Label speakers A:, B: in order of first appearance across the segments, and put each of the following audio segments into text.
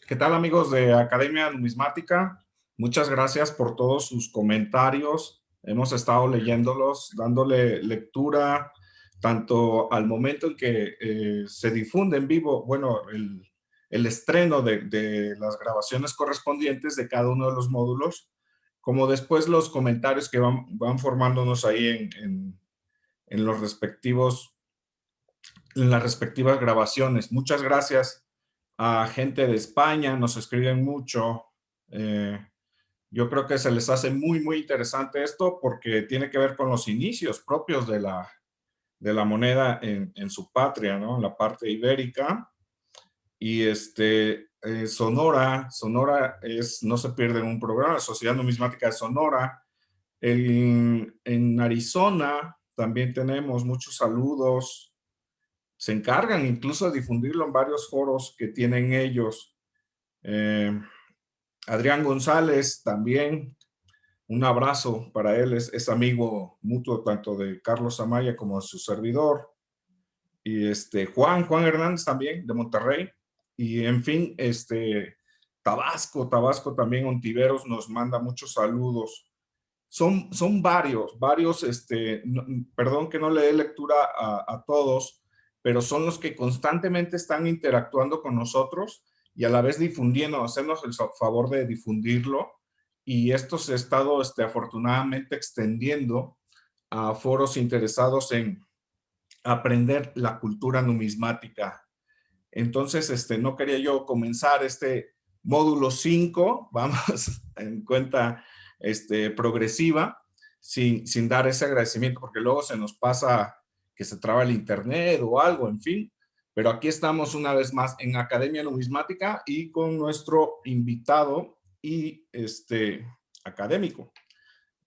A: ¿Qué tal, amigos de Academia Numismática? Muchas gracias por todos sus comentarios. Hemos estado leyéndolos, dándole lectura tanto al momento en que se difunde en vivo, bueno, el estreno de las grabaciones correspondientes de cada uno de los módulos, como después los comentarios que van formándonos ahí en los respectivos, en las respectivas grabaciones. Muchas gracias a gente de España, nos escriben mucho. Eh, yo creo que se les hace muy interesante esto porque tiene que ver con los inicios propios de la moneda en su patria, ¿no? En la parte ibérica. Y Sonora es, no se pierde un programa, Sociedad Numismática de Sonora. En Arizona también tenemos muchos saludos. Se encargan incluso de difundirlo en varios foros que tienen ellos. Eh, Adrián González también, un abrazo para él, es amigo mutuo tanto de Carlos Amaya como de su servidor. Y Juan Hernández también, de Monterrey. Y en fin, Tabasco también, Ontiveros nos manda muchos saludos. Son varios, perdón que no le dé lectura a todos, pero son los que constantemente están interactuando con nosotros y a la vez difundiendo, hacernos el favor de difundirlo. Y esto se ha estado afortunadamente extendiendo a foros interesados en aprender la cultura numismática. Entonces, no quería yo comenzar este módulo 5, vamos, en cuenta progresiva, sin dar ese agradecimiento, porque luego se nos pasa que se traba el internet o algo, en fin. Pero aquí estamos una vez más en Academia Numismática y con nuestro invitado y académico.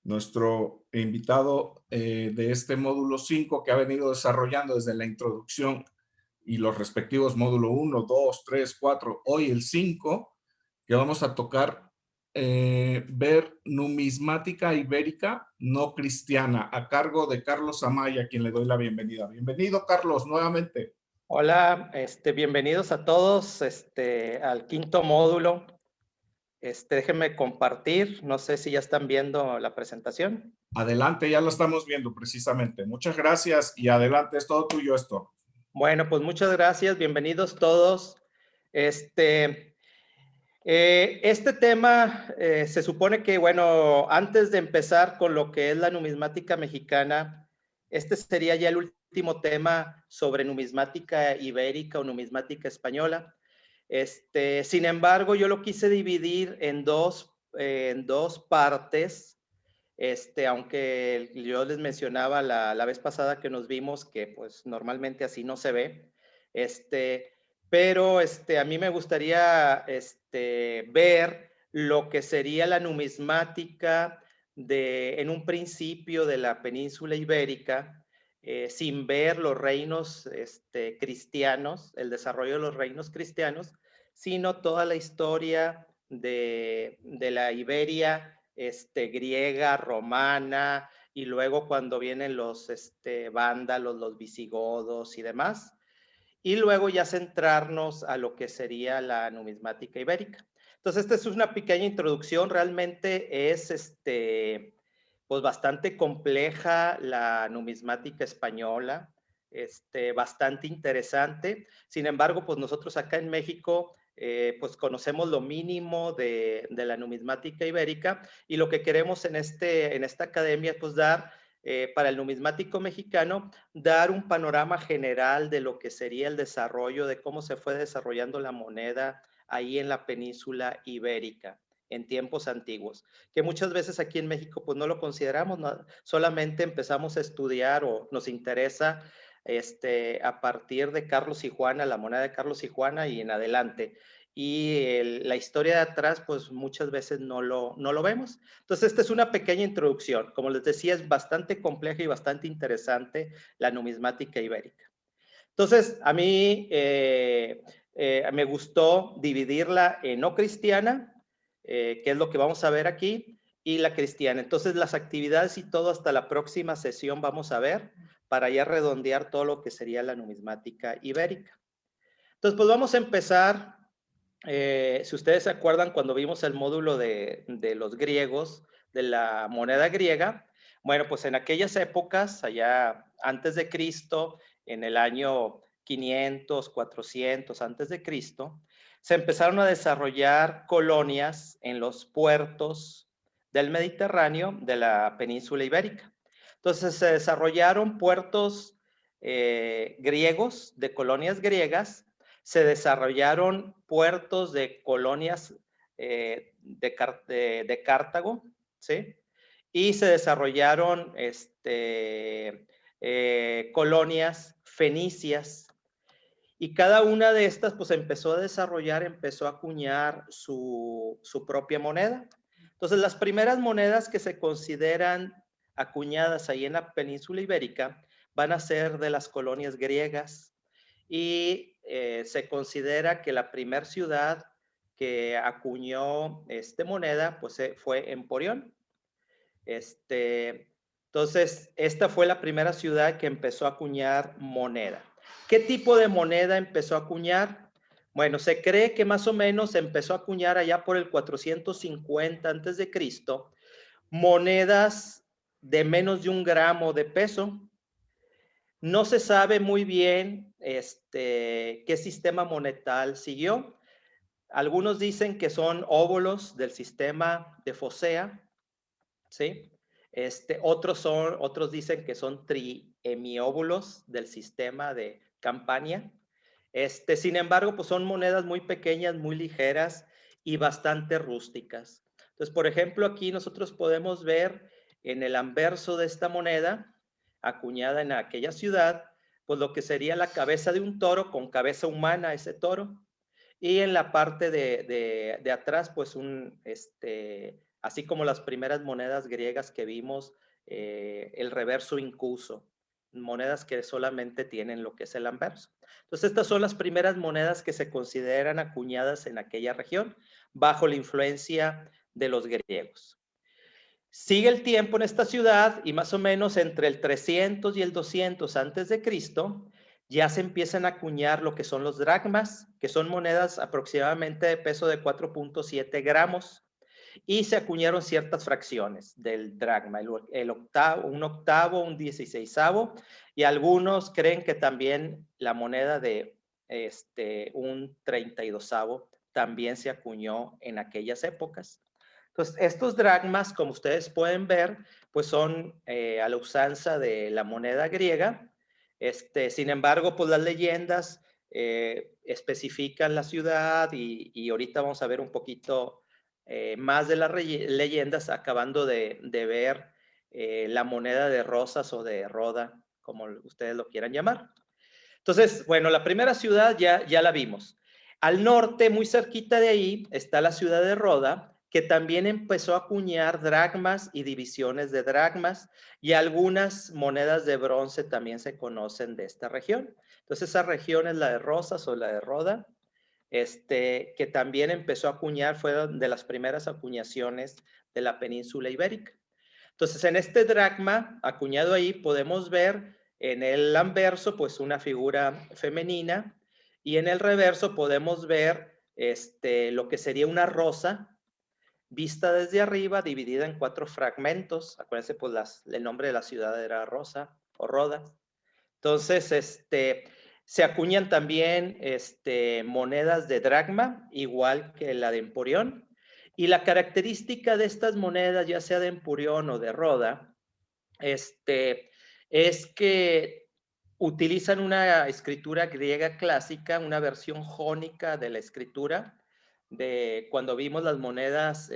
A: Nuestro invitado de este módulo 5 que ha venido desarrollando desde la introducción y los respectivos módulos 1, 2, 3, 4, hoy el 5, que vamos a tocar, ver numismática ibérica no cristiana, a cargo de Carlos Amaya, a quien le doy la bienvenida. Bienvenido, Carlos, nuevamente.
B: Hola, bienvenidos a todos al quinto módulo. Déjenme compartir, no sé si ya están viendo la presentación.
A: Adelante, ya lo estamos viendo precisamente. Muchas gracias y adelante, es todo tuyo esto.
B: Bueno, pues muchas gracias, bienvenidos todos. Este tema se supone que, bueno, antes de empezar con lo que es la numismática mexicana, este sería ya el último tema sobre numismática ibérica o numismática española. Sin embargo, yo lo quise dividir en dos partes, aunque yo les mencionaba la vez pasada que nos vimos que pues normalmente así no se ve, pero a mí me gustaría ver lo que sería la numismática en un principio de la península ibérica, sin ver los reinos cristianos, el desarrollo de los reinos cristianos, sino toda la historia de la Iberia griega, romana, y luego cuando vienen los vándalos, los visigodos y demás, y luego ya centrarnos a lo que sería la numismática ibérica. Entonces, esta es una pequeña introducción, realmente es pues bastante compleja la numismática española, bastante interesante. Sin embargo, pues nosotros acá en México pues conocemos lo mínimo de la numismática ibérica, y lo que queremos en esta academia es pues dar para el numismático mexicano, dar un panorama general de lo que sería el desarrollo, de cómo se fue desarrollando la moneda ahí en la península ibérica en tiempos antiguos, que muchas veces aquí en México pues no lo consideramos, no, solamente empezamos a estudiar o nos interesa a partir de Carlos y Juana, la moneda de Carlos y Juana y en adelante. Y la historia de atrás, pues muchas veces no lo vemos. Entonces, esta es una pequeña introducción. Como les decía, es bastante compleja y bastante interesante la numismática ibérica. Entonces, a mí me gustó dividirla en no cristiana, que es lo que vamos a ver aquí, y la cristiana. Entonces, las actividades y todo hasta la próxima sesión vamos a ver para ya redondear todo lo que sería la numismática ibérica. Entonces, pues vamos a empezar Si ustedes se acuerdan cuando vimos el módulo de los griegos, de la moneda griega, bueno, pues en aquellas épocas, allá antes de Cristo, en el año 500, 400 antes de Cristo, se empezaron a desarrollar colonias en los puertos del Mediterráneo de la península ibérica. Entonces se desarrollaron puertos griegos, de colonias griegas, se desarrollaron puertos de colonias de Cartago, ¿sí? Y se desarrollaron colonias fenicias. Y cada una de estas, pues empezó a desarrollar, empezó a acuñar su propia moneda. Entonces, las primeras monedas que se consideran acuñadas ahí en la península ibérica van a ser de las colonias griegas, y se considera que la primera ciudad que acuñó moneda pues fue Emporión. Entonces, esta fue la primera ciudad que empezó a acuñar moneda. ¿Qué tipo de moneda empezó a acuñar? Bueno, se cree que más o menos empezó a acuñar allá por el 450 antes de Cristo monedas de menos de 1 gramo de peso. No se sabe muy bien qué sistema monetario siguió. Algunos dicen que son óvulos del sistema de Focea, ¿sí? Otros dicen que son triemióbulos del sistema de Campania. Sin embargo, pues son monedas muy pequeñas, muy ligeras y bastante rústicas. Entonces, por ejemplo, aquí nosotros podemos ver en el anverso de esta moneda, acuñada en aquella ciudad, pues lo que sería la cabeza de un toro con cabeza humana, ese toro. Y en la parte de atrás, pues así como las primeras monedas griegas que vimos, el reverso incuso, monedas que solamente tienen lo que es el anverso. Entonces, estas son las primeras monedas que se consideran acuñadas en aquella región, bajo la influencia de los griegos. Sigue el tiempo en esta ciudad y más o menos entre el 300 y el 200 antes de Cristo, ya se empiezan a acuñar lo que son los dracmas, que son monedas aproximadamente de peso de 4.7 gramos, y se acuñaron ciertas fracciones del dracma, el octavo, un 16avo, y algunos creen que también la moneda de un 32avo también se acuñó en aquellas épocas. Entonces, estos dracmas, como ustedes pueden ver, pues son a la usanza de la moneda griega. Sin embargo, pues las leyendas especifican la ciudad, y ahorita vamos a ver un poquito más de las leyendas, acabando de ver la moneda de Rosas o de Roda, como ustedes lo quieran llamar. Entonces, bueno, la primera ciudad ya la vimos. Al norte, muy cerquita de ahí, está la ciudad de Roda, que también empezó a acuñar dracmas y divisiones de dracmas, y algunas monedas de bronce también se conocen de esta región. Entonces, esa región es la de Rosas o la de Roda, que también empezó a acuñar, fue de las primeras acuñaciones de la península ibérica. Entonces, en este dracma acuñado ahí podemos ver en el anverso pues una figura femenina, y en el reverso podemos ver lo que sería una rosa vista desde arriba, dividida en 4 fragmentos. Acuérdense, pues el nombre de la ciudad era Rosa o Roda. Entonces, se acuñan también monedas de dracma, igual que la de Emporión. Y la característica de estas monedas, ya sea de Emporión o de Roda, es que utilizan una escritura griega clásica, una versión jónica de la escritura, de cuando vimos las monedas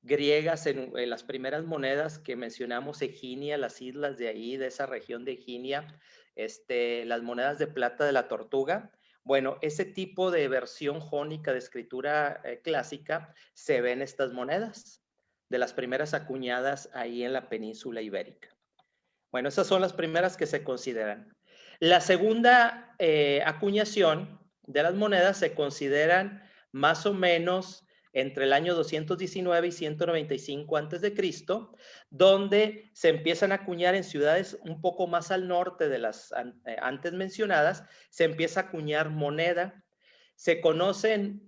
B: griegas, en las primeras monedas que mencionamos, Eginia, las islas de ahí, de esa región de Eginia, las monedas de plata de la Tortuga. Bueno, ese tipo de versión jónica de escritura clásica se ve en estas monedas, de las primeras acuñadas ahí en la península ibérica. Bueno, esas son las primeras que se consideran. La segunda acuñación de las monedas se consideran más o menos entre el año 219 y 195 antes de Cristo, donde se empiezan a acuñar en ciudades un poco más al norte de las antes mencionadas, se empieza a acuñar moneda. Se conocen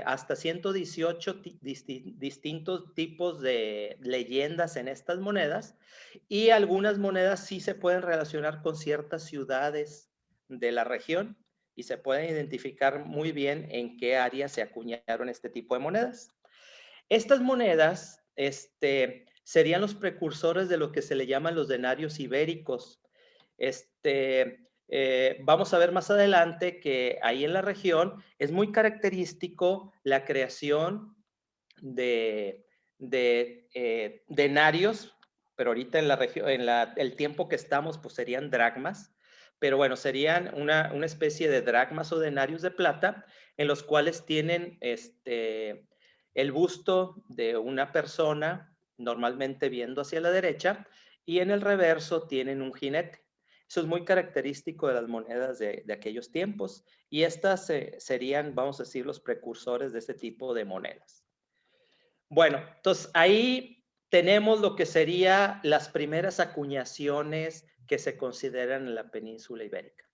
B: hasta 118 distintos tipos de leyendas en estas monedas y algunas monedas sí se pueden relacionar con ciertas ciudades de la región y se pueden identificar muy bien en qué área se acuñaron este tipo de monedas. Estas monedas serían los precursores de lo que se le llaman los denarios ibéricos. Vamos a ver más adelante que ahí en la región es muy característico la creación de denarios, pero ahorita en la región, el tiempo que estamos, pues serían dracmas, pero bueno, serían una especie de dracmas o denarios de plata, en los cuales tienen el busto de una persona, normalmente viendo hacia la derecha, y en el reverso tienen un jinete. Eso es muy característico de las monedas de aquellos tiempos, y estas serían, vamos a decir, los precursores de este tipo de monedas. Bueno, entonces ahí tenemos lo que serían las primeras acuñaciones que se consideran en la península ibérica.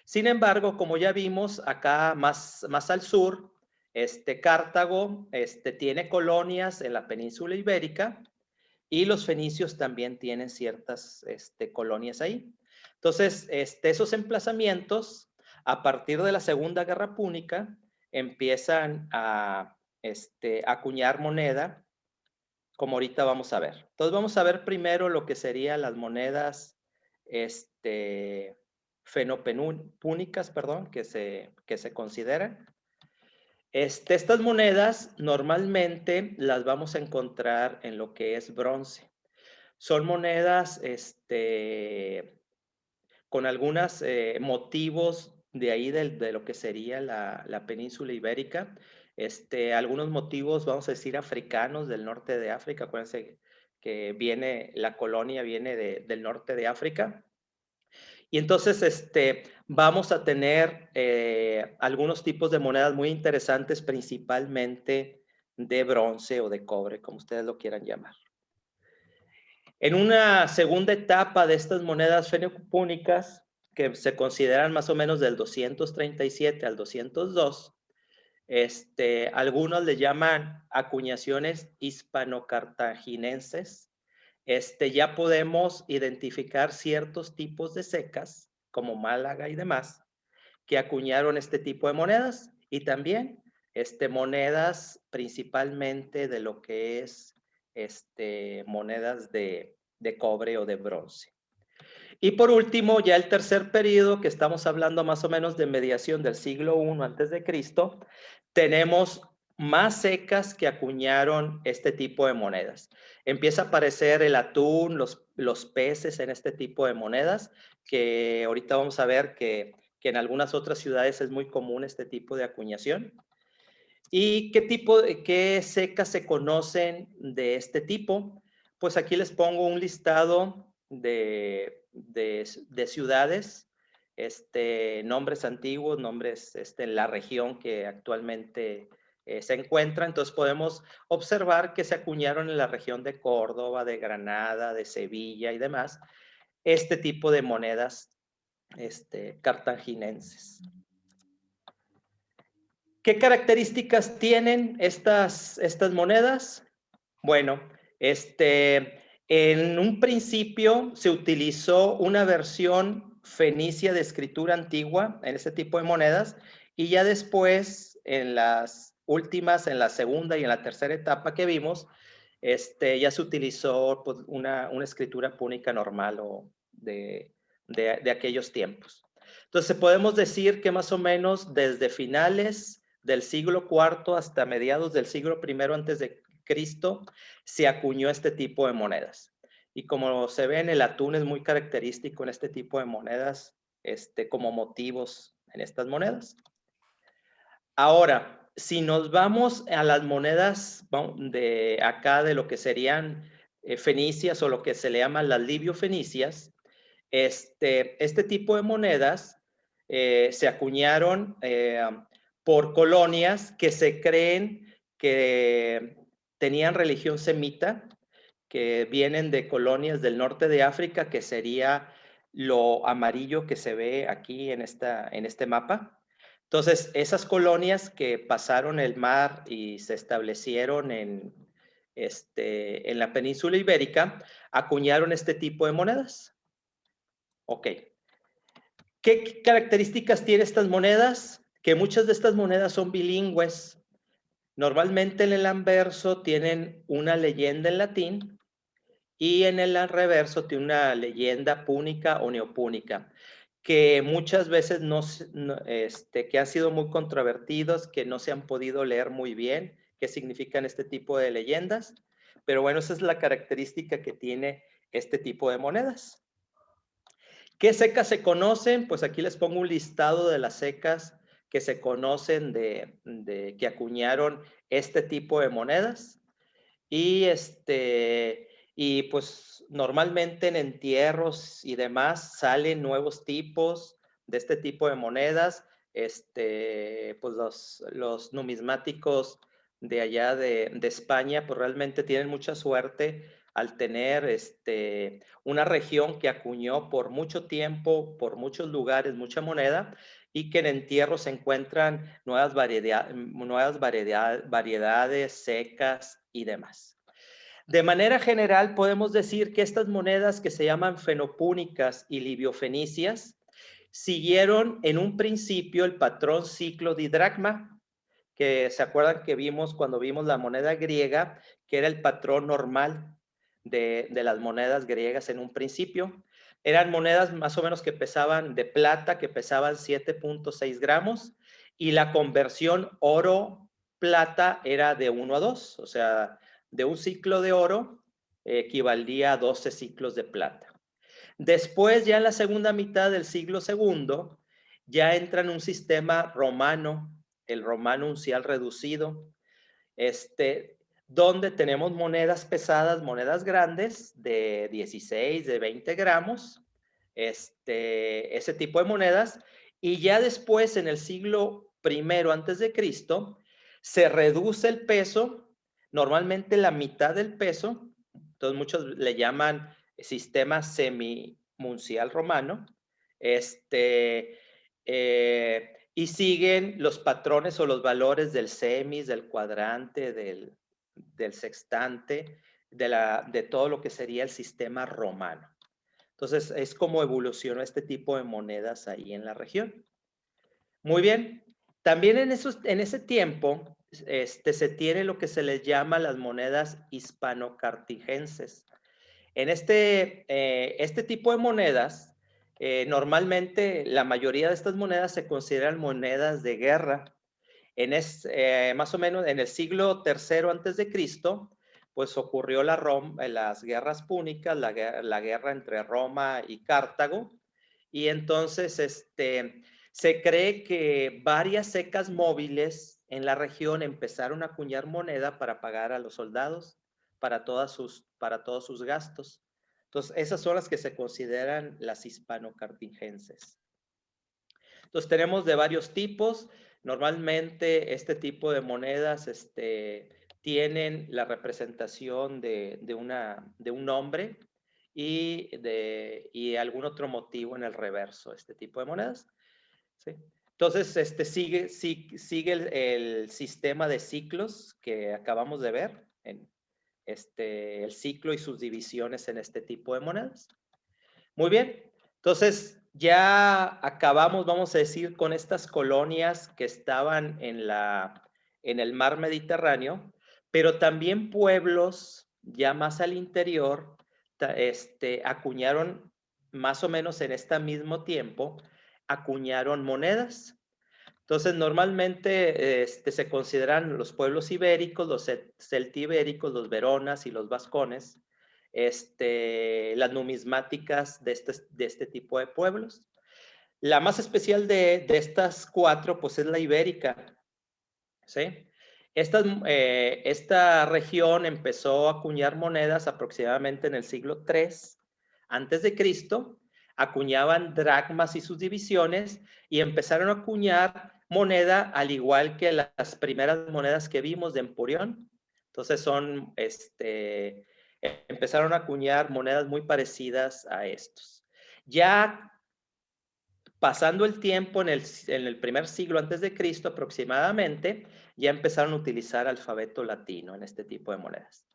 B: Sin embargo, como ya vimos acá más al sur, Cartago tiene colonias en la península ibérica y los fenicios también tienen ciertas colonias ahí. Entonces, esos emplazamientos, a partir de la Segunda Guerra Púnica, empiezan a acuñar moneda, como ahorita vamos a ver. Entonces, vamos a ver primero lo que serían las monedas fenopúnicas, perdón, que se consideran. Estas monedas normalmente las vamos a encontrar en lo que es bronce. Son monedas con algunos motivos de ahí de lo que sería la península ibérica. Algunos motivos, vamos a decir, africanos del norte de África. Acuérdense que la colonia viene del norte de África. Y entonces vamos a tener algunos tipos de monedas muy interesantes, principalmente de bronce o de cobre, como ustedes lo quieran llamar. En una segunda etapa de estas monedas fenopúnicas, que se consideran más o menos del 237 al 202, algunos le llaman acuñaciones hispano-cartaginenses. Ya podemos identificar ciertos tipos de secas, como Málaga y demás, que acuñaron este tipo de monedas y también monedas principalmente de lo que es monedas de cobre o de bronce. Y por último, ya el tercer periodo, que estamos hablando más o menos de mediación del siglo I antes de Cristo, tenemos más secas que acuñaron este tipo de monedas. Empieza a aparecer el atún, los peces en este tipo de monedas, que ahorita vamos a ver que en algunas otras ciudades es muy común este tipo de acuñación. ¿Y qué secas se conocen de este tipo? Pues aquí les pongo un listado de ciudades, nombres antiguos, nombres en la región que actualmente se encuentra. Entonces podemos observar que se acuñaron en la región de Córdoba, de Granada, de Sevilla y demás, este tipo de monedas cartaginenses. ¿Qué características tienen estas monedas? Bueno, en un principio se utilizó una versión fenicia de escritura antigua en este tipo de monedas y ya después, en las últimas, en la segunda y en la tercera etapa que vimos, ya se utilizó pues, una escritura púnica normal o de aquellos tiempos. Entonces, podemos decir que más o menos desde finales del siglo IV hasta mediados del siglo I antes de Cristo, se acuñó este tipo de monedas. Y como se ve en el atún, es muy característico en este tipo de monedas, como motivos en estas monedas. Ahora, si nos vamos a las monedas de acá, de lo que serían fenicias o lo que se le llaman las libio-fenicias, este tipo de monedas se acuñaron por colonias que se creen que tenían religión semita, que vienen de colonias del norte de África, que sería lo amarillo que se ve aquí en este mapa. Entonces, esas colonias que pasaron el mar y se establecieron en la península ibérica, acuñaron este tipo de monedas. Ok. ¿Qué características tienen estas monedas? Que muchas de estas monedas son bilingües. Normalmente en el anverso tienen una leyenda en latín y en el reverso tiene una leyenda púnica o neopúnica, que muchas veces que han sido muy controvertidos, que no se han podido leer muy bien qué significan este tipo de leyendas. Pero bueno, esa es la característica que tiene este tipo de monedas. ¿Qué secas se conocen? Pues aquí les pongo un listado de las secas que se conocen que acuñaron este tipo de monedas. Y y pues normalmente en entierros y demás salen nuevos tipos de este tipo de monedas. Pues los numismáticos de allá de España, pues realmente tienen mucha suerte al tener una región que acuñó por mucho tiempo, por muchos lugares, mucha moneda, y que en entierros se encuentran variedades secas y demás. De manera general, podemos decir que estas monedas que se llaman fenopúnicas y libiofenicias siguieron en un principio el patrón ciclo didracma, que se acuerdan que vimos cuando vimos la moneda griega, que era el patrón normal de las monedas griegas en un principio. Eran monedas más o menos que pesaban de plata, que pesaban 7.6 gramos, y la conversión oro-plata era de 1 a 2, o sea, de un ciclo de oro equivalía a 12 ciclos de plata. Después, ya en la segunda mitad del siglo segundo, ya entra en un sistema romano, el romano uncial reducido, donde tenemos monedas pesadas, monedas grandes de 16, de 20 gramos, ese tipo de monedas, y ya después en el siglo primero antes de Cristo se reduce el peso, normalmente la mitad del peso, entonces muchos le llaman sistema semimuncial romano, y siguen los patrones o los valores del semis, del cuadrante, del sextante, de todo lo que sería el sistema romano. Entonces, es como evolucionó este tipo de monedas ahí en la región. Muy bien. También en ese tiempo se tiene lo que se les llama las monedas hispano-cartigenses. En este tipo de monedas, normalmente la mayoría de estas monedas se consideran monedas de guerra. Más o menos en el siglo III antes de Cristo, pues ocurrió las guerras púnicas, la guerra entre Roma y Cartago, y entonces se cree que varias secas móviles en la región empezaron a acuñar moneda para pagar a los soldados para todos sus gastos. Entonces, esas son las que se consideran las hispano-cartigenses. Entonces, tenemos de varios tipos. Normalmente, este tipo de monedas tienen la representación de un nombre y algún otro motivo en el reverso, este tipo de monedas. ¿Sí? Entonces, sigue el sistema de ciclos que acabamos de ver, el ciclo y sus divisiones en este tipo de monedas. Muy bien, entonces ya acabamos, vamos a decir, con estas colonias que estaban en el mar Mediterráneo, pero también pueblos ya más al interior acuñaron más o menos en este mismo tiempo, acuñaron monedas. Entonces, normalmente se consideran los pueblos ibéricos, los celtibéricos, los veronas y los vascones, las numismáticas de este tipo de pueblos. La más especial de estas cuatro, pues es la ibérica, ¿sí? Esta región empezó a acuñar monedas aproximadamente en el siglo III antes de Cristo, acuñaban dracmas y sus divisiones y empezaron a acuñar moneda al igual que las primeras monedas que vimos de Empurión. Entonces empezaron a acuñar monedas muy parecidas a estos. Ya pasando el tiempo en el primer siglo antes de Cristo aproximadamente, ya empezaron a utilizar alfabeto latino en este tipo de monedas.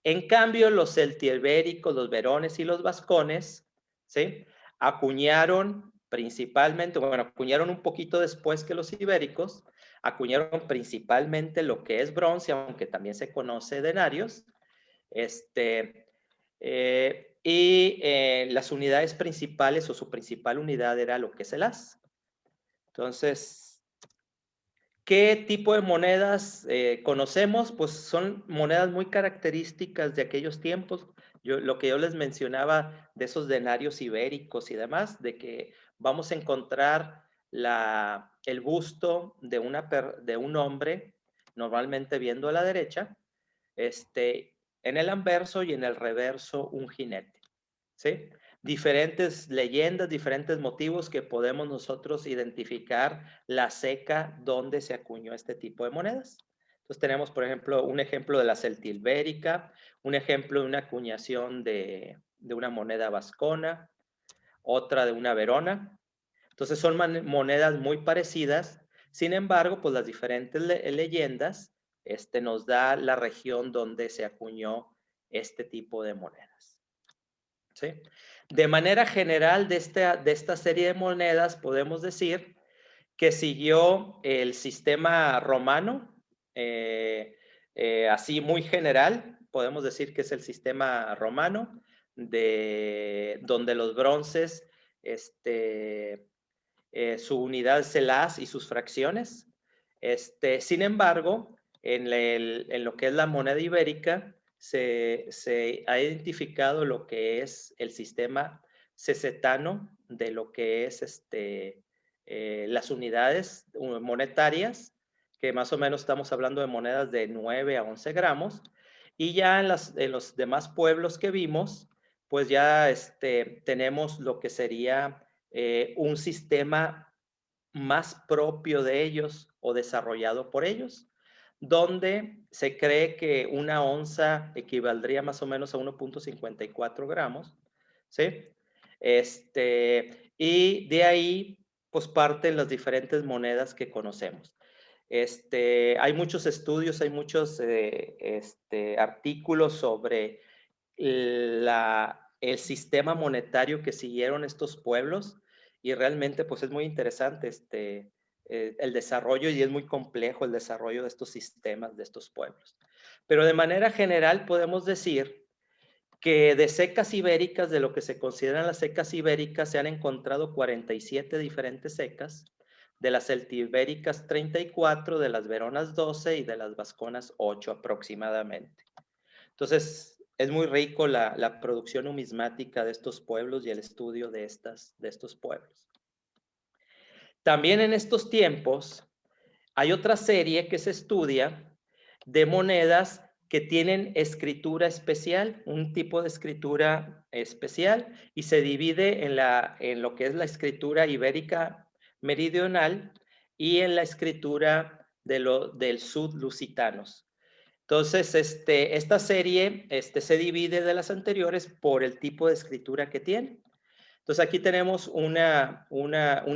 B: En cambio, los celtiibéricos, los verones y los vascones, ¿sí? Acuñaron principalmente, bueno, acuñaron un poquito después que los ibéricos, acuñaron principalmente lo que es bronce, aunque también se conoce denarios, las unidades principales o su principal unidad era lo que es el as. Entonces, ¿qué tipo de monedas conocemos? Pues son monedas muy características de aquellos tiempos. Lo que yo les mencionaba de esos denarios ibéricos y demás, de que vamos a encontrar el busto de un hombre, normalmente viendo a la derecha, en el anverso y en el reverso un jinete, ¿sí? Diferentes leyendas, diferentes motivos que podemos nosotros identificar la ceca donde se acuñó este tipo de monedas. Entonces tenemos, por ejemplo, un ejemplo de la celtilbérica, un ejemplo de una acuñación de una moneda vascona, otra de una verona. Entonces son monedas muy parecidas, sin embargo, pues las diferentes leyendas nos da la región donde se acuñó este tipo de monedas. ¿Sí? De manera general, de esta serie de monedas, podemos decir que siguió el sistema romano, así muy general, podemos decir que es el sistema romano, donde los bronces, su unidad es el as y sus fracciones. Sin embargo, en lo que es la moneda ibérica, se ha identificado lo que es el sistema cecetano de lo que es las unidades monetarias, que más o menos estamos hablando de monedas de 9 a 11 gramos, y ya en los demás pueblos que vimos, pues ya tenemos lo que sería un sistema más propio de ellos o desarrollado por ellos, donde se cree que una onza equivaldría más o menos a 1.54 gramos, ¿sí? Y de ahí, pues parten las diferentes monedas que conocemos. Hay muchos estudios, hay muchos artículos sobre el sistema monetario que siguieron estos pueblos y realmente pues es muy interesante el desarrollo y es muy complejo el desarrollo de estos sistemas de estos pueblos. Pero de manera general podemos decir que de secas ibéricas, de lo que se consideran las secas ibéricas, se han encontrado 47 diferentes secas, de las celtibéricas 34, de las veronas 12 y de las vasconas 8 aproximadamente. Entonces, es muy rico la producción numismática de estos pueblos y el estudio de estos pueblos. También en estos tiempos hay otra serie que se estudia de monedas que tienen escritura especial, un tipo de escritura especial, y se divide en lo que es la escritura ibérica meridional y en la escritura del sud-lusitanos. Entonces, esta serie se divide de las anteriores por el tipo de escritura que tiene. Entonces, aquí tenemos un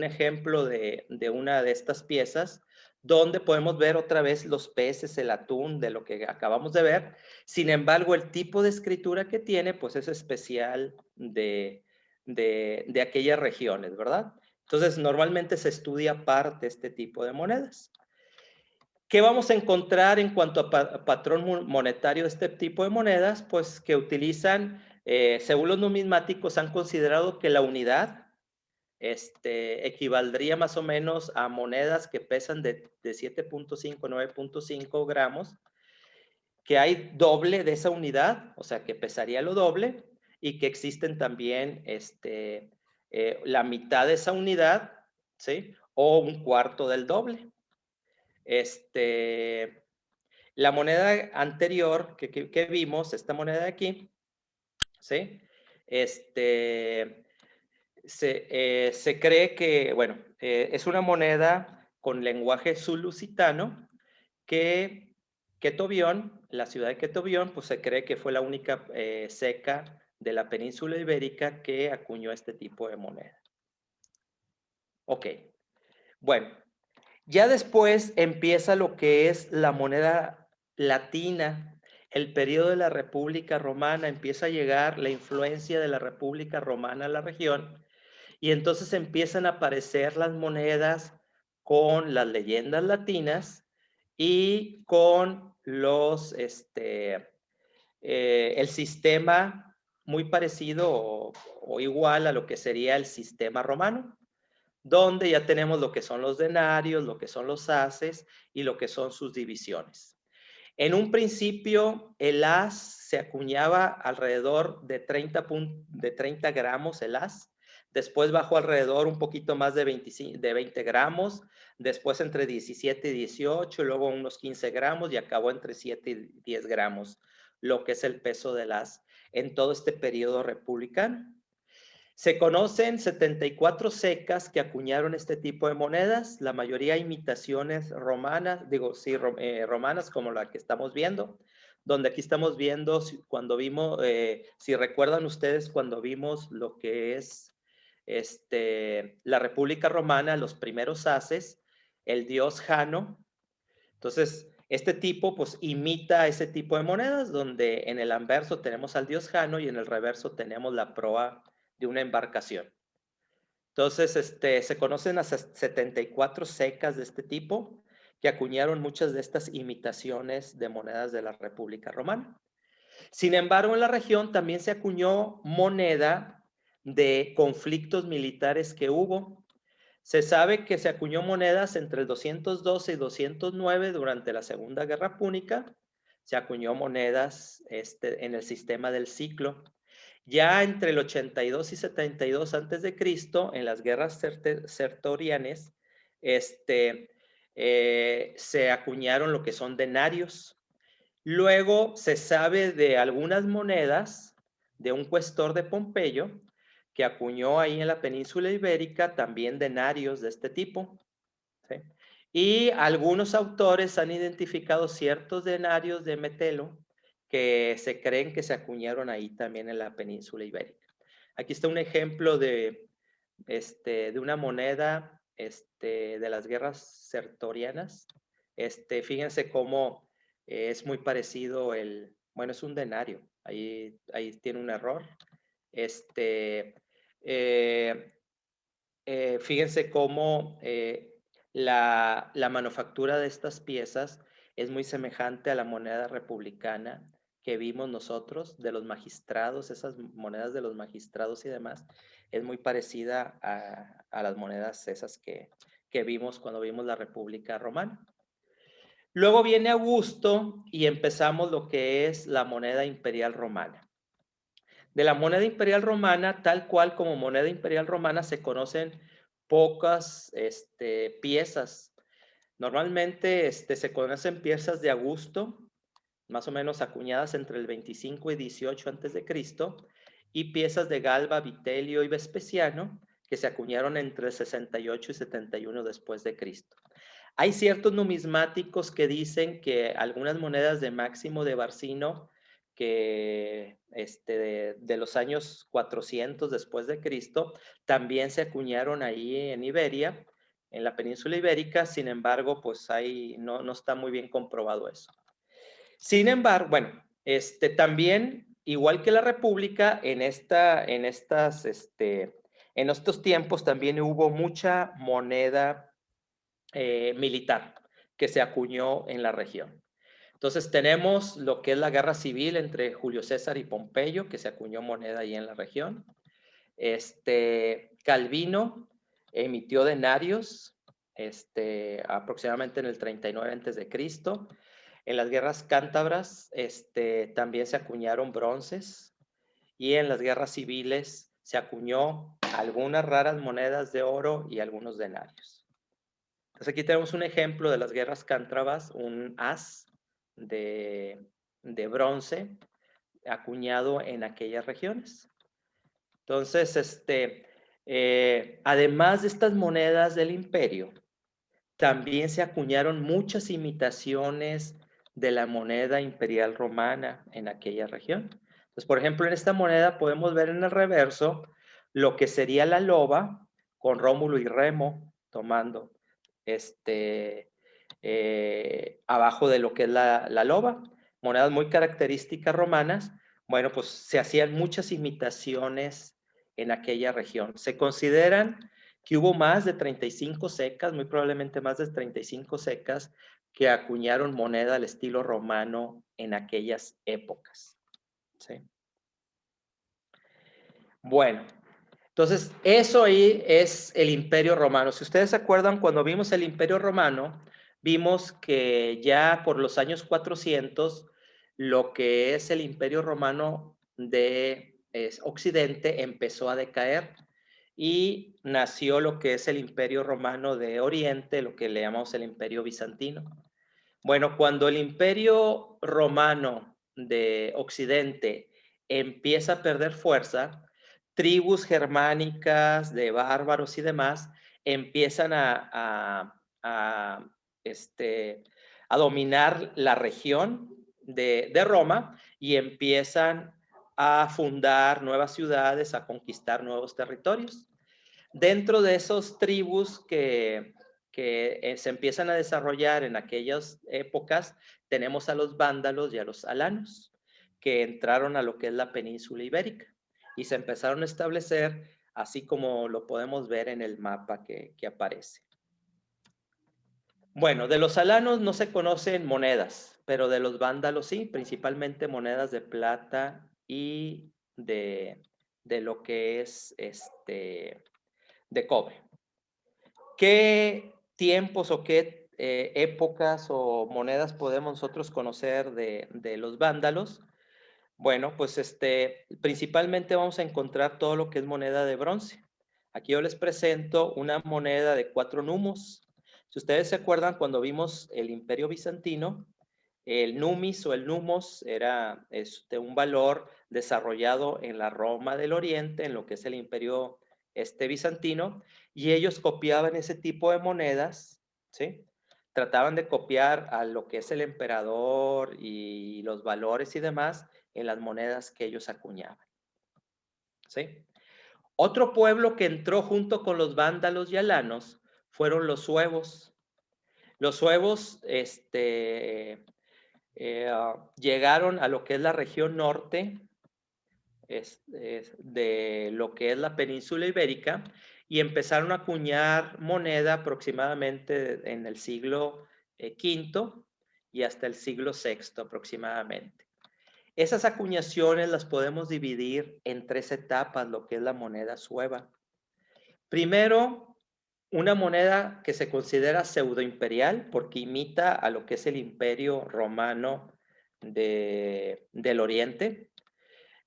B: ejemplo de una de estas piezas donde podemos ver otra vez los peces, el atún, de lo que acabamos de ver. Sin embargo, el tipo de escritura que tiene, pues es especial de aquellas regiones, ¿verdad? Entonces, normalmente se estudia aparte este tipo de monedas. ¿Qué vamos a encontrar en cuanto a patrón monetario de este tipo de monedas? Pues que utilizan, según los numismáticos, han considerado que la unidad equivaldría más o menos a monedas que pesan de 7.5, 9.5 gramos, que hay doble de esa unidad, o sea, que pesaría lo doble, y que existen también la mitad de esa unidad, ¿sí? O un cuarto del doble. La moneda anterior que vimos, esta moneda de aquí, ¿sí? Se cree que, bueno, es una moneda con lenguaje zulu-lusitano que Quetobión, la ciudad de Quetobión, pues se cree que fue la única ceca de la península ibérica que acuñó este tipo de moneda. Ok, bueno, ya después empieza lo que es la moneda latina, el periodo de la República Romana, empieza a llegar la influencia de la República Romana a la región y entonces empiezan a aparecer las monedas con las leyendas latinas y con el sistema muy parecido o igual a lo que sería el sistema romano, donde ya tenemos lo que son los denarios, lo que son los haces y lo que son sus divisiones. En un principio, el as se acuñaba alrededor de 30 gramos el as. Después bajó alrededor un poquito más de 20 gramos. Después entre 17 y 18, luego unos 15 gramos y acabó entre 7 y 10 gramos, lo que es el peso del as en todo este periodo republicano. Se conocen 74 secas que acuñaron este tipo de monedas, la mayoría imitaciones romanas, digo, sí, romanas como la que estamos viendo, donde aquí estamos viendo cuando vimos, si recuerdan ustedes cuando vimos lo que es la República Romana, los primeros haces, el dios Jano. Entonces, este tipo pues imita ese tipo de monedas donde en el anverso tenemos al dios Jano y en el reverso tenemos la proa de una embarcación. Entonces, se conocen las 74 secas de este tipo que acuñaron muchas de estas imitaciones de monedas de la República Romana. Sin embargo, en la región también se acuñó moneda de conflictos militares que hubo. Se sabe que se acuñó monedas entre el 212 y 209 durante la Segunda Guerra Púnica. Se acuñó monedas en el sistema del ciclo. Ya entre el 82 y 72 antes de Cristo, en las guerras sertorianes, se acuñaron lo que son denarios. Luego se sabe de algunas monedas de un cuestor de Pompeyo que acuñó ahí en la península ibérica también denarios de este tipo, ¿sí? Y algunos autores han identificado ciertos denarios de Metelo que se creen que se acuñaron ahí también en la península ibérica. Aquí está un ejemplo de una moneda de las guerras sertorianas. Fíjense cómo es muy parecido bueno, es un denario, ahí tiene un error. Este, eh, Fíjense cómo la manufactura de estas piezas es muy semejante a la moneda republicana que vimos nosotros de los magistrados, esas monedas de los magistrados y demás, es muy parecida a las monedas esas que vimos cuando vimos la República Romana. Luego viene Augusto y empezamos lo que es la moneda imperial romana. De la moneda imperial romana, tal cual como moneda imperial romana, se conocen pocas piezas. Normalmente se conocen piezas de Augusto, más o menos acuñadas entre el 25 y 18 antes de Cristo, y piezas de Galba, Vitelio y Vespasiano, que se acuñaron entre el 68 y 71 después de Cristo. Hay ciertos numismáticos que dicen que algunas monedas de Máximo de Barcino que de los años 400 después de Cristo también se acuñaron ahí en Iberia, en la península ibérica. Sin embargo, pues ahí no está muy bien comprobado eso. Sin embargo, bueno, también, igual que la República, en estos tiempos también hubo mucha moneda militar que se acuñó en la región. Entonces tenemos lo que es la guerra civil entre Julio César y Pompeyo, que se acuñó moneda ahí en la región. Calvino emitió denarios aproximadamente en el 39 antes de Cristo. En las guerras cántabras también se acuñaron bronces y en las guerras civiles se acuñó algunas raras monedas de oro y algunos denarios. Entonces aquí tenemos un ejemplo de las guerras cántabras, un as de bronce acuñado en aquellas regiones. Entonces, además de estas monedas del imperio, también se acuñaron muchas imitaciones de la moneda imperial romana en aquella región. Entonces, por ejemplo, en esta moneda podemos ver en el reverso lo que sería la loba con Rómulo y Remo tomando abajo de lo que es la loba, monedas muy características romanas. Bueno, pues se hacían muchas imitaciones en aquella región. Se consideran que hubo más de 35 secas, muy probablemente más de 35 secas, que acuñaron moneda al estilo romano en aquellas épocas. ¿Sí? Bueno, entonces eso ahí es el Imperio Romano. Si ustedes se acuerdan, cuando vimos el Imperio Romano, vimos que ya por los años 400, lo que es el Imperio Romano de Occidente empezó a decaer y nació lo que es el Imperio Romano de Oriente, lo que le llamamos el Imperio Bizantino. Bueno, cuando el Imperio Romano de Occidente empieza a perder fuerza, tribus germánicas de bárbaros y demás empiezan a dominar la región de Roma y empiezan a fundar nuevas ciudades, a conquistar nuevos territorios. Dentro de esos tribus que se empiezan a desarrollar en aquellas épocas, tenemos a los vándalos y a los alanos, que entraron a lo que es la península ibérica y se empezaron a establecer, así como lo podemos ver en el mapa que aparece. Bueno, de los alanos no se conocen monedas, pero de los vándalos sí, principalmente monedas de plata y de lo que es de cobre. ¿Qué tiempos o qué épocas o monedas podemos nosotros conocer de los vándalos? Bueno, pues principalmente vamos a encontrar todo lo que es moneda de bronce. Aquí yo les presento una moneda de 4 numos. Si ustedes se acuerdan, cuando vimos el Imperio Bizantino, el numis o el numos era un valor desarrollado en la Roma del Oriente, en lo que es el Imperio bizantino, y ellos copiaban ese tipo de monedas, ¿sí? Trataban de copiar a lo que es el emperador y los valores y demás en las monedas que ellos acuñaban, ¿sí? Otro pueblo que entró junto con los vándalos y alanos fueron los suevos. Los suevos llegaron a lo que es la región norte de lo que es la península ibérica y empezaron a acuñar moneda aproximadamente en el siglo V y hasta el siglo VI aproximadamente. Esas acuñaciones las podemos dividir en 3 etapas, lo que es la moneda sueva. Primero, una moneda que se considera pseudoimperial porque imita a lo que es el imperio romano del Oriente,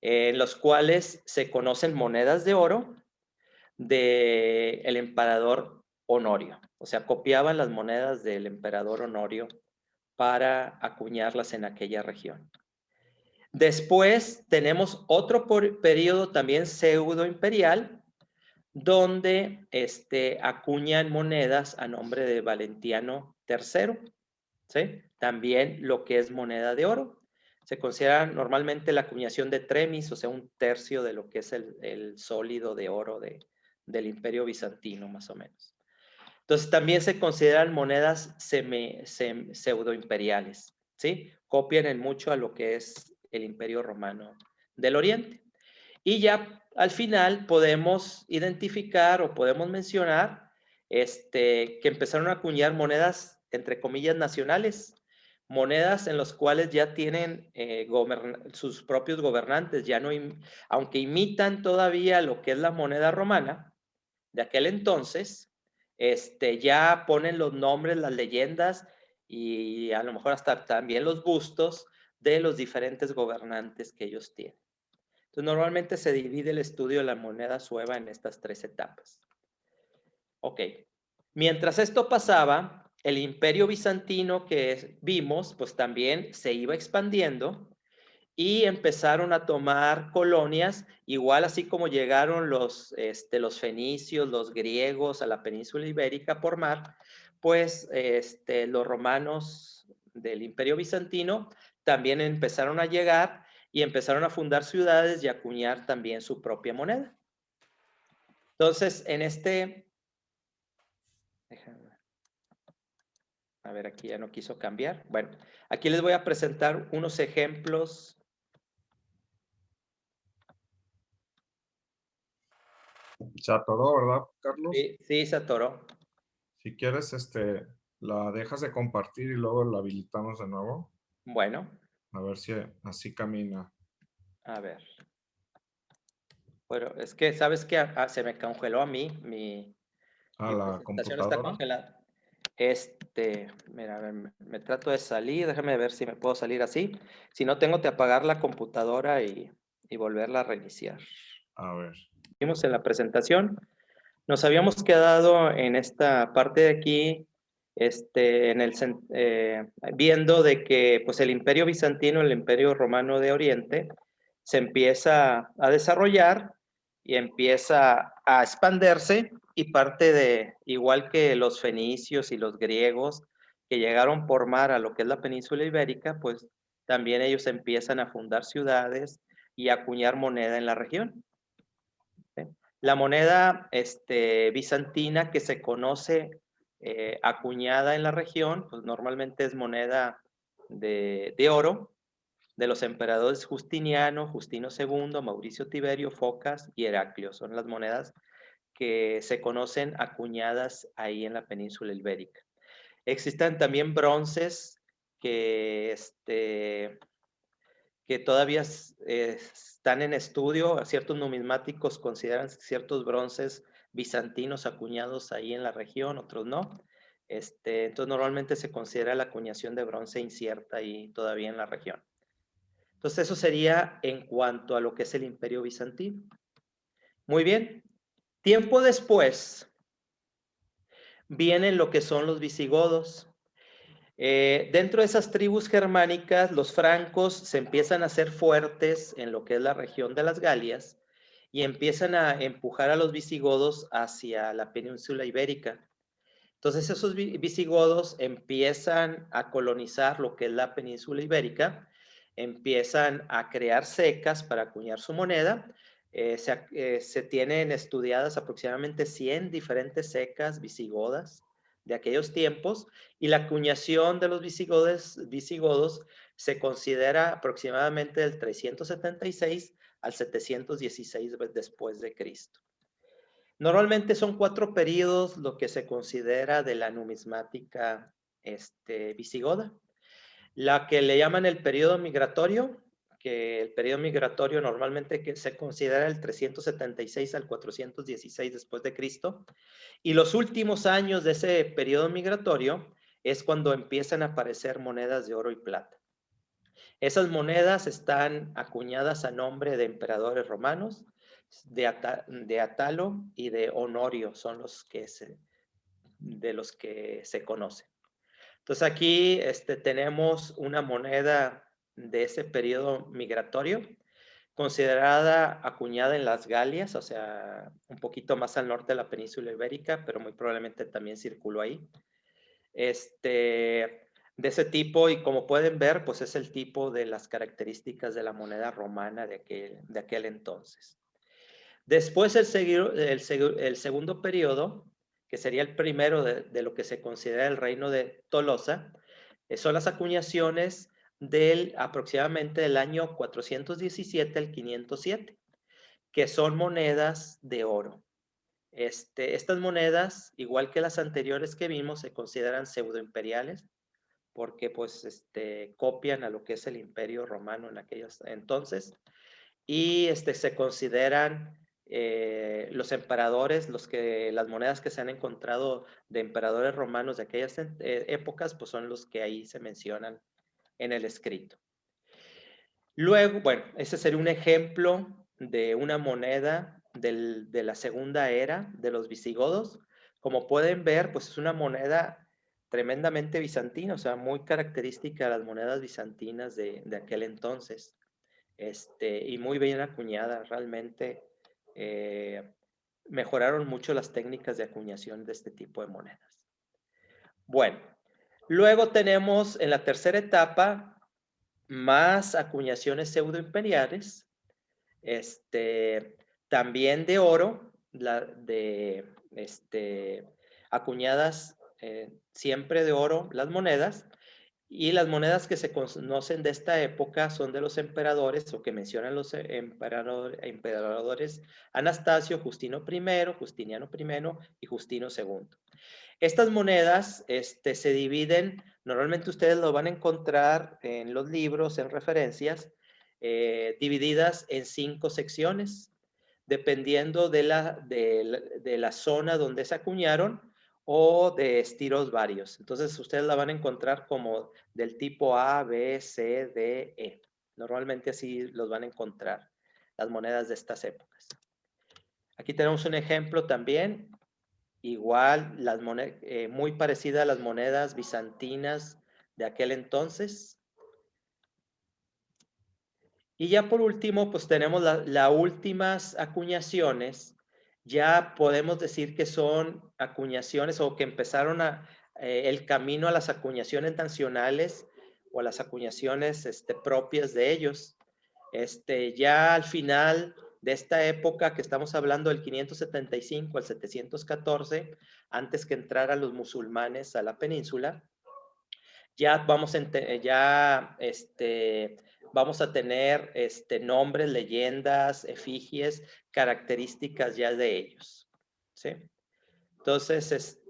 B: en los cuales se conocen monedas de oro del emperador Honorio. O sea, copiaban las monedas del emperador Honorio para acuñarlas en aquella región. Después tenemos otro periodo también pseudo imperial, donde acuñan monedas a nombre de Valentiano III, ¿sí? También lo que es moneda de oro. Se considera normalmente la acuñación de tremis, o sea, 1/3 de lo que es el sólido de oro del Imperio Bizantino, más o menos. Entonces, también se consideran monedas pseudoimperiales, ¿sí? Copian en mucho a lo que es el Imperio Romano del Oriente. Y ya al final podemos identificar o podemos mencionar que empezaron a acuñar monedas, entre comillas, nacionales, monedas en las cuales ya tienen sus propios gobernantes, ya no, aunque imitan todavía lo que es la moneda romana de aquel entonces, ya ponen los nombres, las leyendas y a lo mejor hasta también los bustos de los diferentes gobernantes que ellos tienen. Entonces, normalmente se divide el estudio de la moneda sueva en estas 3 etapas. Ok. Mientras esto pasaba, el imperio bizantino que vimos, pues también se iba expandiendo y empezaron a tomar colonias, igual así como llegaron los fenicios, los griegos a la península ibérica por mar, pues los romanos del imperio bizantino también empezaron a llegar y empezaron a fundar ciudades y a acuñar también su propia moneda. Entonces, en este Déjame. A ver, aquí ya no quiso cambiar. Bueno, aquí les voy a presentar unos ejemplos.
A: Se atoró, ¿verdad, Carlos?
B: Sí, sí, se atoró.
A: Si quieres, la dejas de compartir y luego la habilitamos de nuevo.
B: Bueno,
A: A ver si así camina.
B: a ver. Bueno, es que, ¿sabes qué? Se me congeló a mí,
A: A
B: mi
A: la
B: presentación está
A: computadora.
B: congelada. Mira, a ver, me trato de salir, déjame ver si me puedo salir así. Si no, tengo que apagar la computadora y volverla a reiniciar.
A: A ver.
B: Vimos en la presentación, nos habíamos quedado en esta parte de aquí, viendo de que pues, el Imperio Bizantino, el Imperio Romano de Oriente, se empieza a desarrollar y empieza a expandirse y parte de, igual que los fenicios y los griegos que llegaron por mar a lo que es la península ibérica, pues también ellos empiezan a fundar ciudades y a acuñar moneda en la región. ¿Sí? La moneda bizantina que se conoce acuñada en la región, pues normalmente es moneda de oro, de los emperadores Justiniano, Justino II, Mauricio Tiberio, Focas y Heraclio. Son las monedas que se conocen acuñadas ahí en la península ibérica. Existen también bronces que, que todavía están en estudio. Ciertos numismáticos consideran ciertos bronces bizantinos acuñados ahí en la región, otros no. Entonces normalmente se considera la acuñación de bronce incierta ahí todavía en la región. Entonces eso sería en cuanto a lo que es el Imperio Bizantino. Muy bien. Tiempo después vienen lo que son los visigodos. Dentro de esas tribus germánicas, los francos se empiezan a hacer fuertes en lo que es la región de las Galias y empiezan a empujar a los visigodos hacia la península ibérica. Entonces esos visigodos empiezan a colonizar lo que es la península ibérica, empiezan a crear secas para acuñar su moneda. Se tienen estudiadas aproximadamente 100 diferentes secas visigodas de aquellos tiempos y la acuñación de los visigodos se considera aproximadamente del 376 al 716 después de Cristo. Normalmente son 4 periodos lo que se considera de la numismática visigoda. La que le llaman el periodo migratorio, que el periodo migratorio normalmente que se considera el 376 al 416 después de Cristo. Y los últimos años de ese periodo migratorio es cuando empiezan a aparecer monedas de oro y plata. Esas monedas están acuñadas a nombre de emperadores romanos, de Atalo y de Honorio, son de los que se conocen. Entonces aquí tenemos una moneda de ese periodo migratorio, considerada acuñada en las Galias, o sea, un poquito más al norte de la península ibérica, pero muy probablemente también circuló ahí. De ese tipo, y como pueden ver, pues es el tipo de las características de la moneda romana de aquel entonces. Después el segundo periodo, que sería el primero de lo que se considera el reino de Tolosa, son las acuñaciones aproximadamente del año 417 al 507, que son monedas de oro. Estas monedas, igual que las anteriores que vimos, se consideran pseudoimperiales porque pues copian a lo que es el Imperio Romano en aquellos entonces y se consideran los emperadores, las monedas que se han encontrado de emperadores romanos de aquellas épocas, pues son los que ahí se mencionan en el escrito. Luego, bueno, ese sería un ejemplo de una moneda de la segunda era de los visigodos. Como pueden ver, pues es una moneda tremendamente bizantina, o sea, muy característica de las monedas bizantinas de aquel entonces. Y muy bien acuñada, realmente mejoraron mucho las técnicas de acuñación de este tipo de monedas. Bueno, luego tenemos en la tercera etapa más acuñaciones pseudoimperiales, también de oro, acuñadas siempre de oro las monedas, y las monedas que se conocen de esta época son de los emperadores, o que mencionan los emperadores Anastasio, Justino I, Justiniano I y Justino II. Estas monedas se dividen, normalmente ustedes lo van a encontrar en los libros, en referencias, divididas en 5 secciones, dependiendo de la zona donde se acuñaron o de estilos varios. Entonces, ustedes la van a encontrar como del tipo A, B, C, D, E. Normalmente así los van a encontrar, las monedas de estas épocas. Aquí tenemos un ejemplo también. Igual, muy parecida a las monedas bizantinas de aquel entonces. Y ya por último, pues tenemos las últimas acuñaciones. Ya podemos decir que son acuñaciones o que empezaron el camino a las acuñaciones nacionales o a las acuñaciones propias de ellos. Ya al final de esta época que estamos hablando del 575 al 714, antes que entraran los musulmanes a la península, ya vamos a tener nombres, leyendas, efigies, características ya de ellos, ¿sí? Entonces,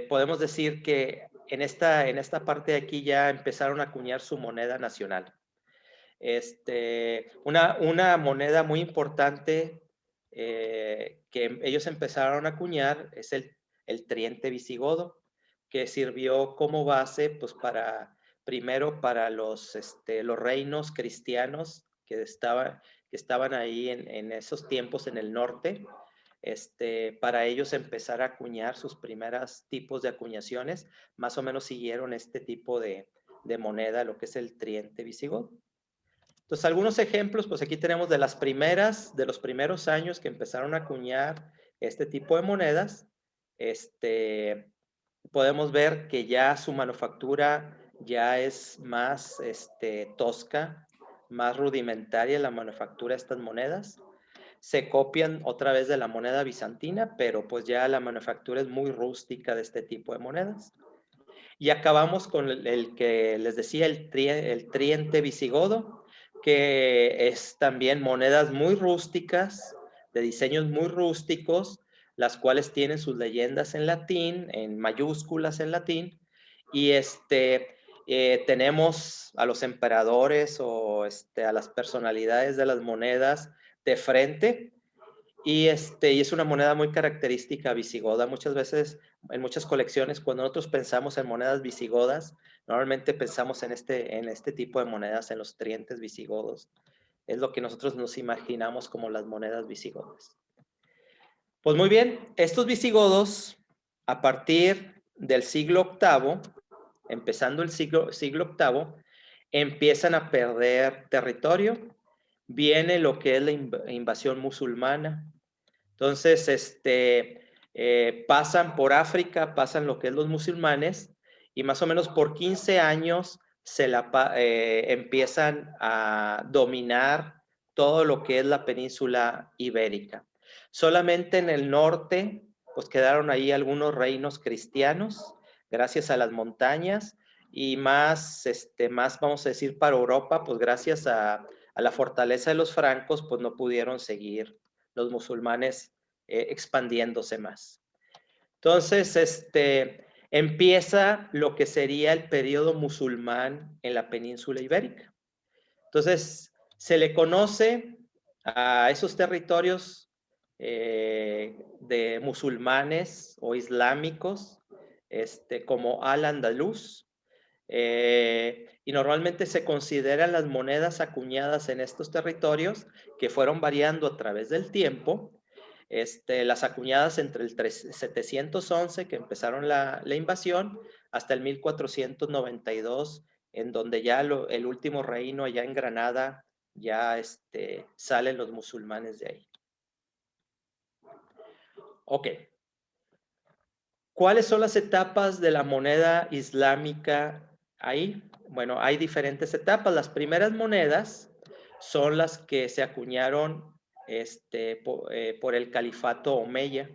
B: podemos decir que en esta parte de aquí ya empezaron a acuñar su moneda nacional. Una moneda muy importante que ellos empezaron a acuñar es el triente visigodo, que sirvió como base, pues, primero para los reinos cristianos que estaban ahí en esos tiempos en el norte, para ellos empezar a acuñar sus primeros tipos de acuñaciones, más o menos siguieron este tipo de moneda, lo que es el triente visigodo. Entonces, algunos ejemplos, pues aquí tenemos de los primeros años que empezaron a acuñar este tipo de monedas. Podemos ver que ya su manufactura ya es más tosca, más rudimentaria la manufactura de estas monedas. Se copian otra vez de la moneda bizantina, pero pues ya la manufactura es muy rústica de este tipo de monedas. Y acabamos con el que les decía, el triente visigodo, que es también monedas muy rústicas, de diseños muy rústicos, las cuales tienen sus leyendas en latín, en mayúsculas en latín, y tenemos a los emperadores o a las personalidades de las monedas de frente, y es una moneda muy característica visigoda. Muchas veces, en muchas colecciones, cuando nosotros pensamos en monedas visigodas, normalmente pensamos en este tipo de monedas, en los trientes visigodos. Es lo que nosotros nos imaginamos como las monedas visigodas. Pues muy bien, estos visigodos, a partir del siglo VIII, empezando el siglo VIII, empiezan a perder territorio. Viene lo que es la invasión musulmana. Entonces, pasan por África, pasan lo que es los musulmanes, y más o menos por 15 años empiezan a dominar todo lo que es la península ibérica. Solamente en el norte, pues quedaron ahí algunos reinos cristianos, gracias a las montañas, y más, vamos a decir, para Europa, pues gracias a la fortaleza de los francos, pues no pudieron seguir los musulmanes expandiéndose más. Entonces, empieza lo que sería el periodo musulmán en la península ibérica. Entonces, se le conoce a esos territorios de musulmanes o islámicos como Al-Andalus, y normalmente se consideran las monedas acuñadas en estos territorios, que fueron variando a través del tiempo, las acuñadas entre el 711, que empezaron la invasión, hasta el 1492, en donde ya el último reino allá en Granada, ya salen los musulmanes de ahí. Ok. ¿Cuáles son las etapas de la moneda islámica ahí? Bueno, hay diferentes etapas. Las primeras monedas son las que se acuñaron por el califato omeya.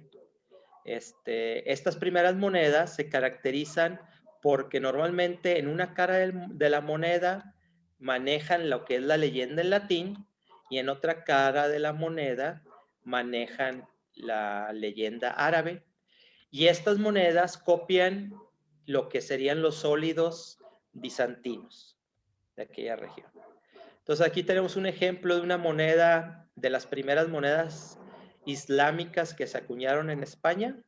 B: Estas primeras monedas se caracterizan porque normalmente en una cara de la moneda manejan lo que es la leyenda en latín y en otra cara de la moneda manejan la leyenda árabe. Y estas monedas copian lo que serían los sólidos bizantinos de aquella región. Entonces aquí tenemos un ejemplo de una moneda, de las primeras monedas islámicas que se acuñaron en España,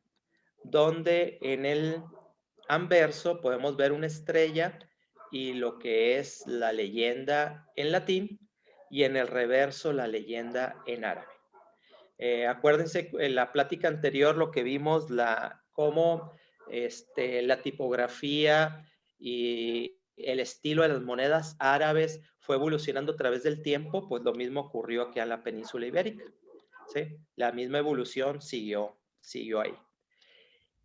B: donde en el anverso podemos ver una estrella y lo que es la leyenda en latín, y en el reverso la leyenda en árabe. Acuérdense, en la plática anterior lo que vimos, cómo la tipografía y el estilo de las monedas árabes fue evolucionando a través del tiempo, pues lo mismo ocurrió aquí en la península ibérica. ¿Sí? La misma evolución siguió ahí.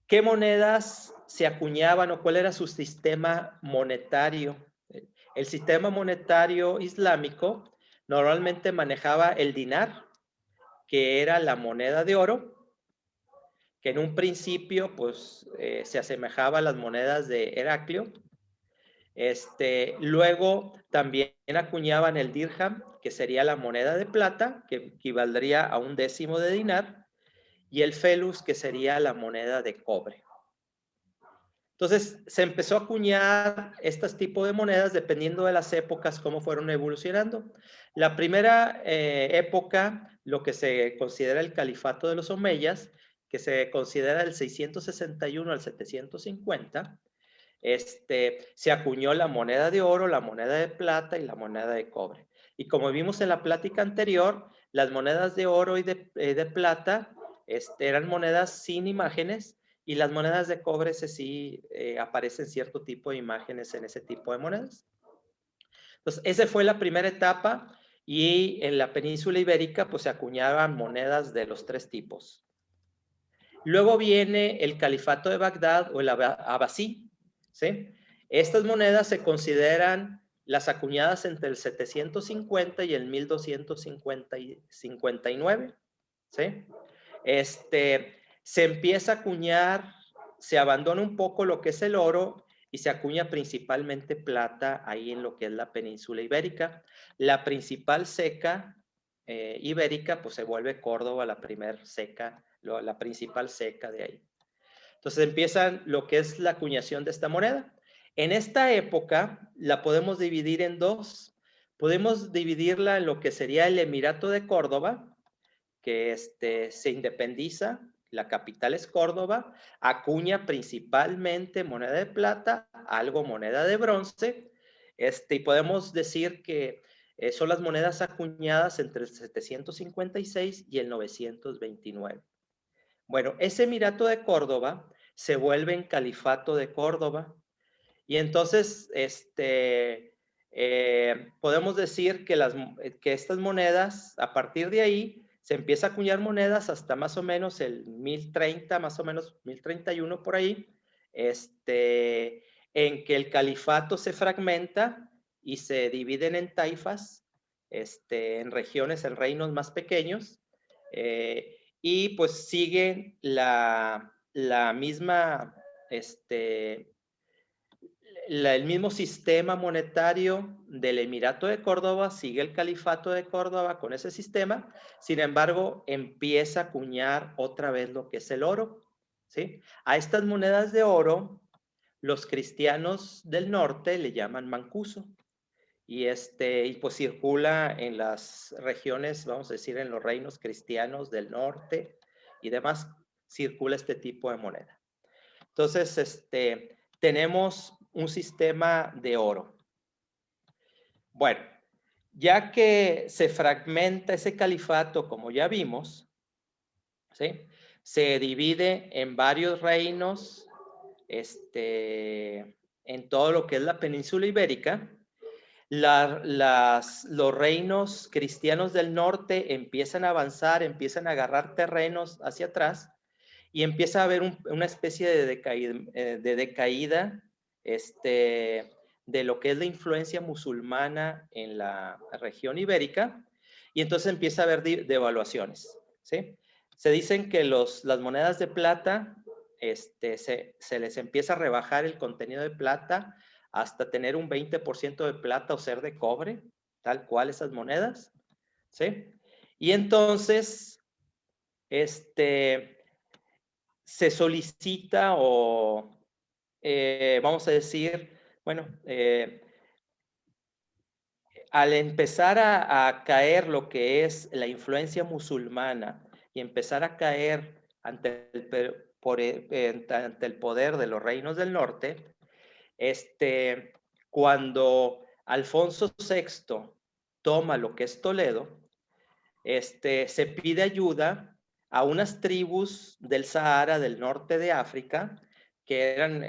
B: ¿Qué monedas se acuñaban o cuál era su sistema monetario? El sistema monetario islámico normalmente manejaba el dinar, que era la moneda de oro, que en un principio pues se asemejaba a las monedas de Heraclio. Luego también acuñaban el dirham, que sería la moneda de plata, que equivaldría a 1/10 de dinar, y el felus, que sería la moneda de cobre. Entonces, se empezó a acuñar estos tipos de monedas dependiendo de las épocas, cómo fueron evolucionando. La primera época, lo que se considera el califato de los omeyas, que se considera del 661 al 750, se acuñó la moneda de oro, la moneda de plata y la moneda de cobre. Y como vimos en la plática anterior, las monedas de oro y de plata eran monedas sin imágenes, y las monedas de cobre sí aparecen cierto tipo de imágenes en ese tipo de monedas. Entonces, esa fue la primera etapa, y en la península ibérica pues se acuñaban monedas de los tres tipos. Luego viene el califato de Bagdad o el abasí, ¿sí? Estas monedas se consideran las acuñadas entre el 750 y el 1259, ¿sí? Se empieza a acuñar, se abandona un poco lo que es el oro y se acuña principalmente plata ahí en lo que es la península ibérica. La principal ceca ibérica pues se vuelve Córdoba, la principal ceca de ahí. Entonces empiezan lo que es la acuñación de esta moneda. En esta época la podemos dividir en dos. Podemos dividirla en lo que sería el Emirato de Córdoba, que se independiza, la capital es Córdoba, acuña principalmente moneda de plata, algo moneda de bronce, y podemos decir que son las monedas acuñadas entre el 756 y el 929. Bueno, ese Emirato de Córdoba se vuelve en Califato de Córdoba, y entonces podemos decir que estas monedas, a partir de ahí, se empieza a acuñar monedas hasta más o menos el 1030, más o menos 1031 por ahí, en que el califato se fragmenta y se dividen en taifas, en regiones, en reinos más pequeños, y pues sigue la misma, el mismo sistema monetario del Emirato de Córdoba, sigue el Califato de Córdoba con ese sistema. Sin embargo, empieza a acuñar otra vez lo que es el oro, ¿sí? A estas monedas de oro, los cristianos del norte le llaman mancuso, y pues circula en las regiones, vamos a decir, en los reinos cristianos del norte y demás, circula este tipo de moneda. Entonces, tenemos un sistema de oro. Bueno, ya que se fragmenta ese califato, como ya vimos, ¿sí? Se divide en varios reinos, en todo lo que es la península ibérica. Los reinos cristianos del norte empiezan a avanzar, empiezan a agarrar terrenos hacia atrás, y empieza a haber una especie de decaída de lo que es la influencia musulmana en la región ibérica, y entonces empieza a haber devaluaciones, ¿sí? Se dicen que las monedas de plata, se les empieza a rebajar el contenido de plata hasta tener un 20% de plata o ser de cobre, tal cual esas monedas, ¿sí? Y entonces, se solicita o, vamos a decir, bueno, al empezar a caer lo que es la influencia musulmana y empezar a caer ante el poder de los reinos del norte, cuando Alfonso VI toma lo que es Toledo, se pide ayuda a unas tribus del Sahara, del norte de África, que eran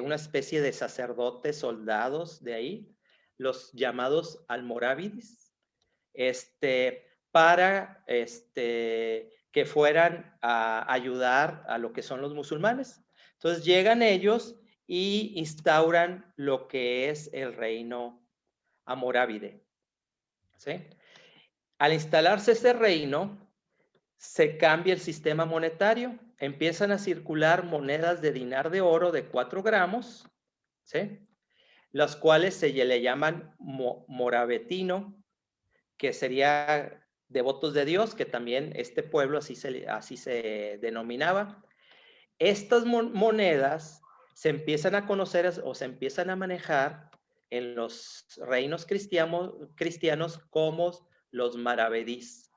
B: una especie de sacerdotes, soldados de ahí, los llamados almorávides, para que fueran a ayudar a lo que son los musulmanes. Entonces llegan ellos y instauran lo que es el reino amorávide, ¿sí? Al instalarse ese reino, se cambia el sistema monetario, empiezan a circular monedas de dinar de oro de 4 gramos, ¿sí? Las cuales se le llaman moravetino, que sería devotos de Dios, que también este pueblo así se denominaba. Estas monedas se empiezan a conocer o se empiezan a manejar en los reinos cristianos como los maravedís,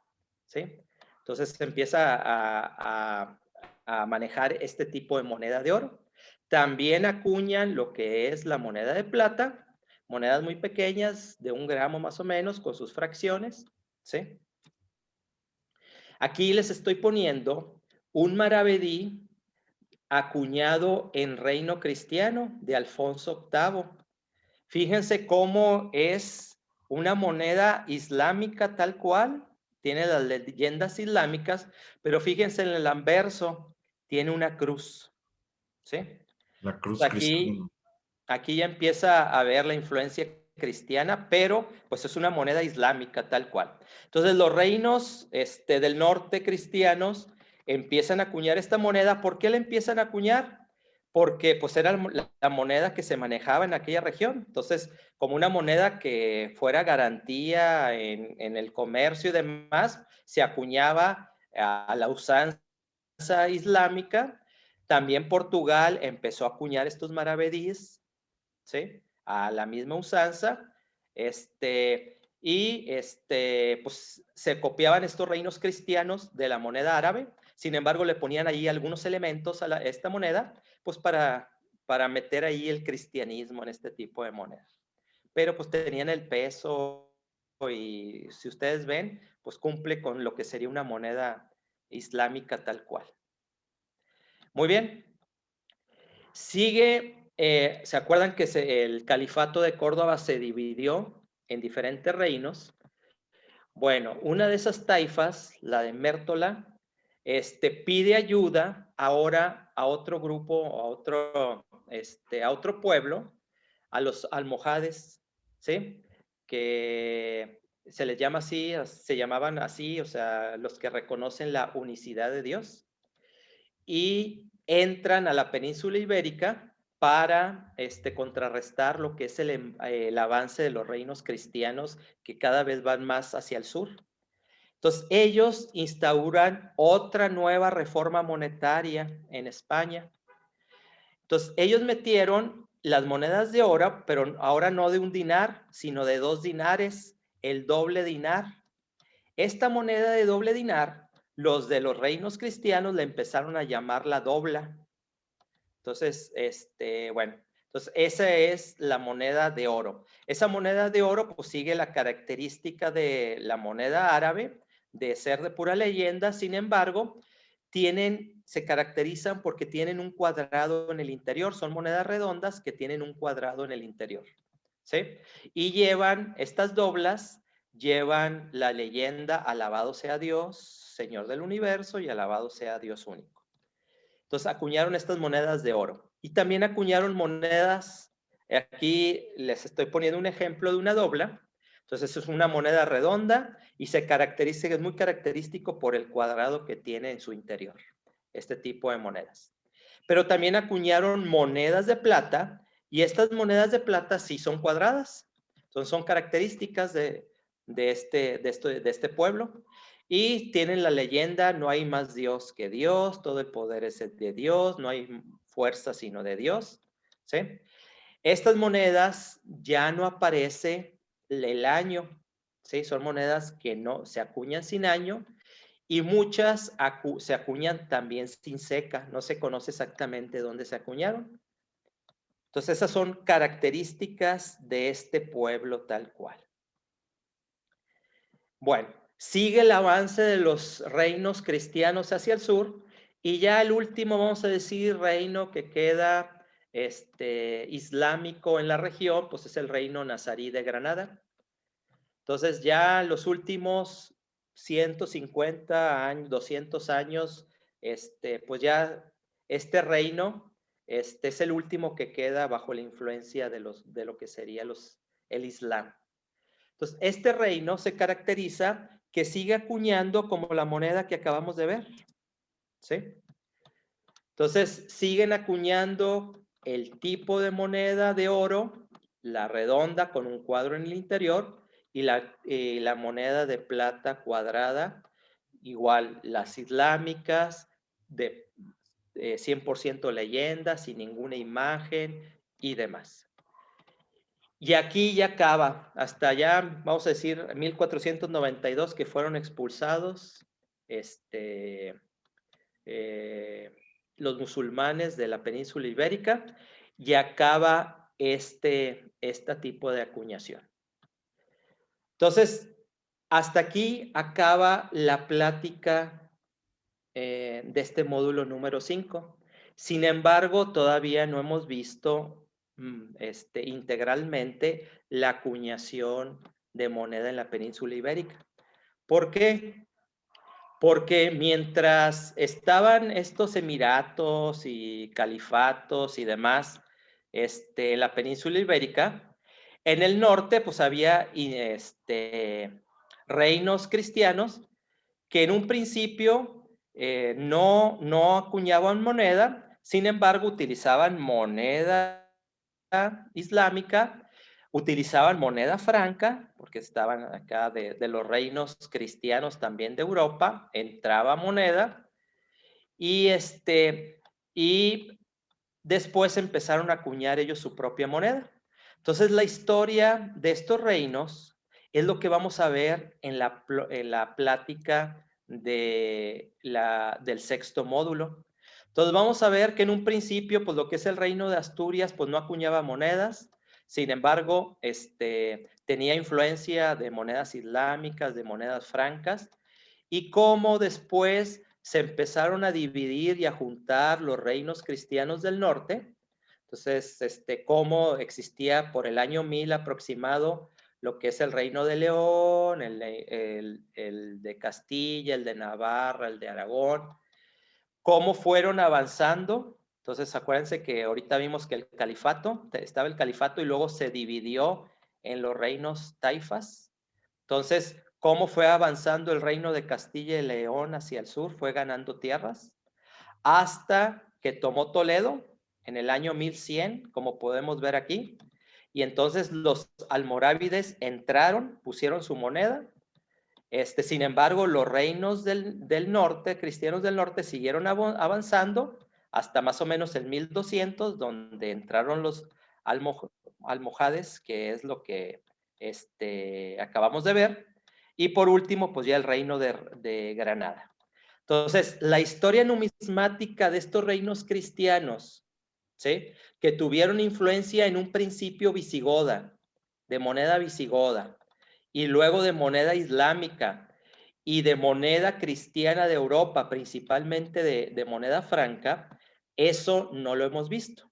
B: ¿sí? Entonces se empieza a manejar este tipo de moneda de oro. También acuñan lo que es la moneda de plata, monedas muy pequeñas, de 1 gramo más o menos, con sus fracciones, ¿sí? Aquí les estoy poniendo un maravedí acuñado en reino cristiano de Alfonso VIII. Fíjense cómo es una moneda islámica tal cual, tiene las leyendas islámicas, pero fíjense en el anverso, tiene una cruz, ¿sí?
A: La cruz
B: Entonces
A: cristina.
B: aquí ya empieza a ver la influencia cristiana, pero pues es una moneda islámica tal cual. Entonces los reinos del norte cristianos empiezan a acuñar esta moneda. ¿Por qué la empiezan a acuñar? Porque pues era la moneda que se manejaba en aquella región. Entonces, como una moneda que fuera garantía en el comercio y demás, se acuñaba a la usanza islámica. También Portugal empezó a acuñar estos maravedíes, ¿sí? A la misma usanza, pues se copiaban estos reinos cristianos de la moneda árabe. Sin embargo, le ponían ahí algunos elementos a esta moneda, pues para meter ahí el cristianismo en este tipo de moneda. Pero pues tenían el peso y si ustedes ven, pues cumple con lo que sería una moneda islámica tal cual. Muy bien. Sigue, ¿se acuerdan que el califato de Córdoba se dividió en diferentes reinos? Bueno, una de esas taifas, la de Mértola, pide ayuda ahora a otro grupo, a otro pueblo, a los almohades, ¿sí? Que se les llama así, se llamaban así, o sea, los que reconocen la unicidad de Dios y entran a la península ibérica para contrarrestar lo que es el avance de los reinos cristianos que cada vez van más hacia el sur. Entonces, ellos instauran otra nueva reforma monetaria en España. Entonces, ellos metieron las monedas de oro, pero ahora no de 1 dinar, sino de 2 dinares, el doble dinar. Esta moneda de doble dinar, los de los reinos cristianos le empezaron a llamar la dobla. Entonces, bueno, entonces esa es la moneda de oro. Esa moneda de oro pues sigue la característica de la moneda árabe, de ser de pura leyenda. Sin embargo, se caracterizan porque tienen un cuadrado en el interior. Son monedas redondas que tienen un cuadrado en el interior, ¿sí? Y llevan estas doblas, llevan la leyenda: alabado sea Dios, Señor del universo, y alabado sea Dios único. Entonces acuñaron estas monedas de oro y también acuñaron monedas. Aquí les estoy poniendo un ejemplo de una dobla. Entonces es una moneda redonda y se caracteriza, es muy característico por el cuadrado que tiene en su interior, este tipo de monedas. Pero también acuñaron monedas de plata y estas monedas de plata sí son cuadradas. Entonces son características de este pueblo y tienen la leyenda: no hay más Dios que Dios, todo el poder es de Dios, no hay fuerza sino de Dios. ¿Sí? Estas monedas ya no aparece el año, ¿sí? Son monedas que no se acuñan sin año y muchas se acuñan también sin seca. No se conoce exactamente dónde se acuñaron. Entonces, esas son características de este pueblo tal cual. Bueno, sigue el avance de los reinos cristianos hacia el sur y ya el último, vamos a decir, reino que queda islámico en la región, pues es el reino nazarí de Granada. Entonces ya los últimos 150 años, 200 años, pues ya este reino es el último que queda bajo la influencia de lo que sería el Islam. Entonces, este reino se caracteriza que sigue acuñando como la moneda que acabamos de ver, ¿sí? Entonces, siguen acuñando el tipo de moneda de oro, la redonda con un cuadro en el interior, y la moneda de plata cuadrada, igual las islámicas, de 100% leyenda, sin ninguna imagen y demás. Y aquí ya acaba, hasta allá, vamos a decir, 1492, que fueron expulsados eh, los musulmanes de la península ibérica, y acaba este tipo de acuñación. Entonces, hasta aquí acaba la plática de este módulo número 5. Sin embargo, todavía no hemos visto integralmente la acuñación de moneda en la península ibérica. ¿Por qué? Porque mientras estaban estos emiratos y califatos y demás, en la península ibérica, en el norte pues había reinos cristianos que en un principio no acuñaban moneda, sin embargo utilizaban moneda islámica, utilizaban moneda franca, porque estaban acá de los reinos cristianos también de Europa, entraba moneda, y y después empezaron a acuñar ellos su propia moneda. Entonces, la historia de estos reinos es lo que vamos a ver en la plática del sexto módulo. Entonces, vamos a ver que en un principio, pues lo que es el reino de Asturias, pues no acuñaba monedas. Sin embargo, tenía influencia de monedas islámicas, de monedas francas, y cómo después se empezaron a dividir y a juntar los reinos cristianos del norte. Entonces, cómo existía por el año 1000 aproximado lo que es el reino de León, el de Castilla, el de Navarra, el de Aragón, cómo fueron avanzando. Entonces, acuérdense que ahorita vimos que estaba el califato y luego se dividió en los reinos taifas. Entonces, cómo fue avanzando el reino de Castilla y León hacia el sur, fue ganando tierras, hasta que tomó Toledo en el año 1100, como podemos ver aquí. Y entonces los almorávides entraron, pusieron su moneda. Sin embargo, los reinos del norte, cristianos del norte, siguieron avanzando hasta más o menos el 1200, donde entraron los almohades, que es lo que acabamos de ver. Y por último, pues ya el reino de Granada. Entonces, la historia numismática de estos reinos cristianos, ¿sí?, que tuvieron influencia en un principio visigoda, de moneda visigoda, y luego de moneda islámica y de moneda cristiana de Europa, principalmente de moneda franca, eso no lo hemos visto,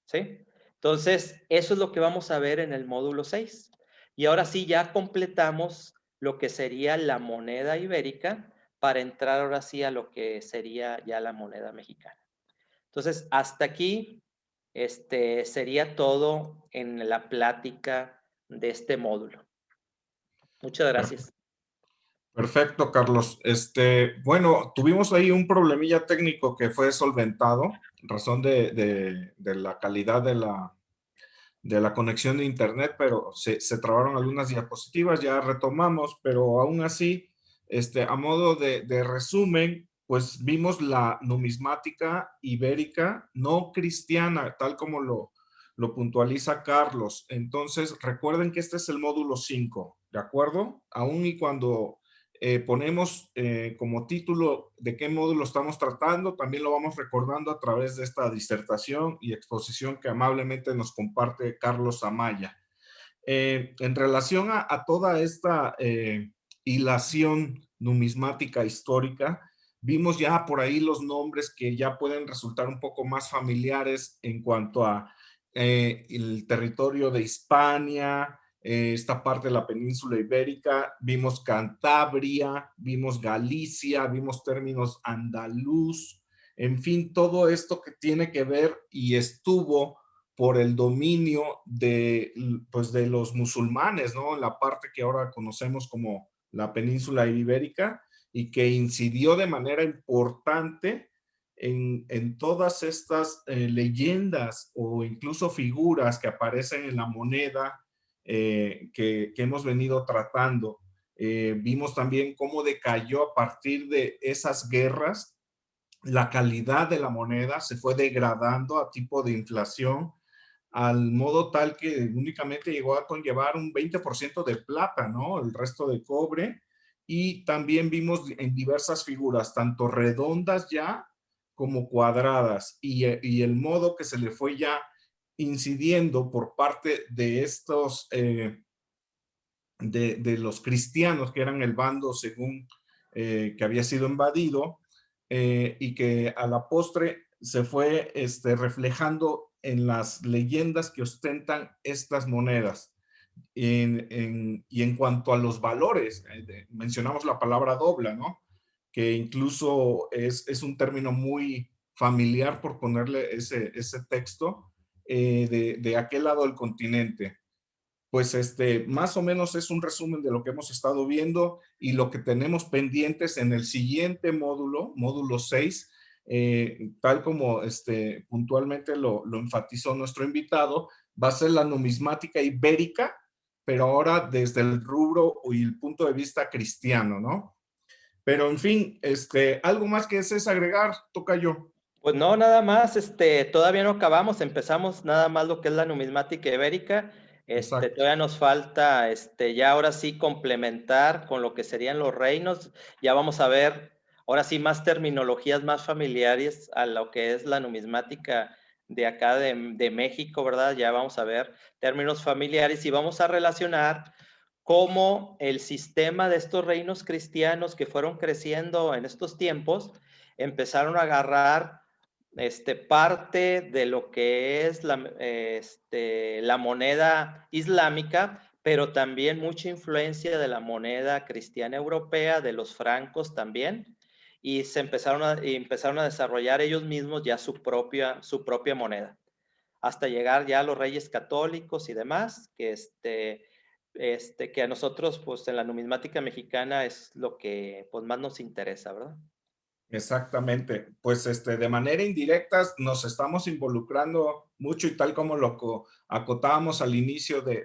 B: ¿sí? Entonces, eso es lo que vamos a ver en el módulo 6. Y ahora sí, ya completamos lo que sería la moneda ibérica para entrar ahora sí a lo que sería ya la moneda mexicana. Entonces, hasta aquí sería todo en la plática de este módulo. Muchas
A: Per-
B: gracias.
A: Perfecto, Carlos. Bueno, tuvimos ahí un problemilla técnico que fue solventado, razón de la calidad de la conexión de internet, pero se trabaron algunas diapositivas, ya retomamos, pero aún así, a modo de resumen, pues vimos la numismática ibérica no cristiana, tal como lo puntualiza Carlos. Entonces, recuerden que este es el módulo 5, ¿de acuerdo? Aún y cuando ponemos como título de qué módulo estamos tratando, también lo vamos recordando a través de esta disertación y exposición que amablemente nos comparte Carlos Amaya. En relación a toda esta hilación numismática histórica, vimos ya por ahí los nombres que ya pueden resultar un poco más familiares en cuanto a el territorio de Hispania, esta parte de la península ibérica, vimos Cantabria, vimos Galicia, vimos términos andaluz, en fin, todo esto que tiene que ver y estuvo por el dominio de, pues, de los musulmanes, ¿no? La parte que ahora conocemos como la península ibérica y que incidió de manera importante todas estas leyendas o incluso figuras que aparecen en la moneda que hemos venido tratando. Vimos también cómo decayó a partir de esas guerras la calidad de la moneda, se fue degradando a tipo de inflación al modo tal que únicamente llegó a conllevar un 20% de plata, ¿no? El resto de cobre. Y también vimos en diversas figuras, tanto redondas ya como cuadradas, y el modo que se le fue ya incidiendo por parte de estos, de los cristianos, que eran el bando según que había sido invadido, y que a la postre se fue reflejando en las leyendas que ostentan estas monedas. Y en cuanto a los valores, mencionamos la palabra dobla, ¿no? Que incluso es un término muy familiar por ponerle ese texto de aquel lado del continente. Pues más o menos es un resumen de lo que hemos estado viendo y lo que tenemos pendientes en el siguiente módulo, módulo 6, tal como puntualmente lo enfatizó nuestro invitado, va a ser la numismática ibérica, pero ahora desde el rubro y el punto de vista cristiano, ¿no? Pero en fin, algo más que desees agregar, Tocayo.
B: Pues no, nada más, todavía no acabamos, empezamos nada más lo que es la numismática ibérica,
A: Exacto.
B: todavía nos falta, ya ahora sí complementar con lo que serían los reinos, ya vamos a ver, ahora sí más terminologías más familiares a lo que es la numismática de acá de México, ¿verdad? Ya vamos a ver términos familiares y vamos a relacionar cómo el sistema de estos reinos cristianos que fueron creciendo en estos tiempos empezaron a agarrar parte de lo que es la moneda islámica, pero también mucha influencia de la moneda cristiana europea, de los francos también, y empezaron a desarrollar ellos mismos ya su propia moneda, hasta llegar ya a los reyes católicos y demás, que a nosotros, pues en la numismática mexicana es lo que pues, más nos interesa, ¿verdad?
A: Exactamente, pues de manera indirecta nos estamos involucrando mucho y tal como acotábamos al inicio de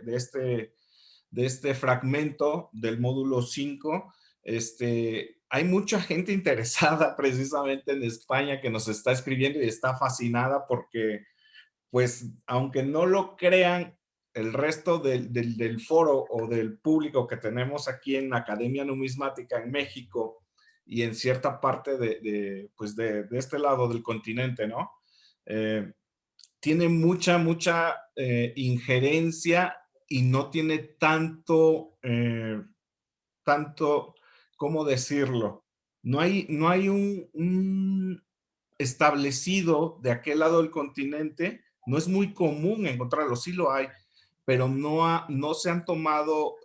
A: este fragmento del módulo 5, hay mucha gente interesada precisamente en España que nos está escribiendo y está fascinada porque, pues, aunque no lo crean, el resto del foro o del público que tenemos aquí en Academia Numismática en México y en cierta parte pues de este lado del continente, ¿no? Tiene mucha injerencia y no tiene tanto, ¿cómo decirlo? No hay un establecido de aquel lado del continente, no es muy común encontrarlo, sí lo hay, pero no se han tomado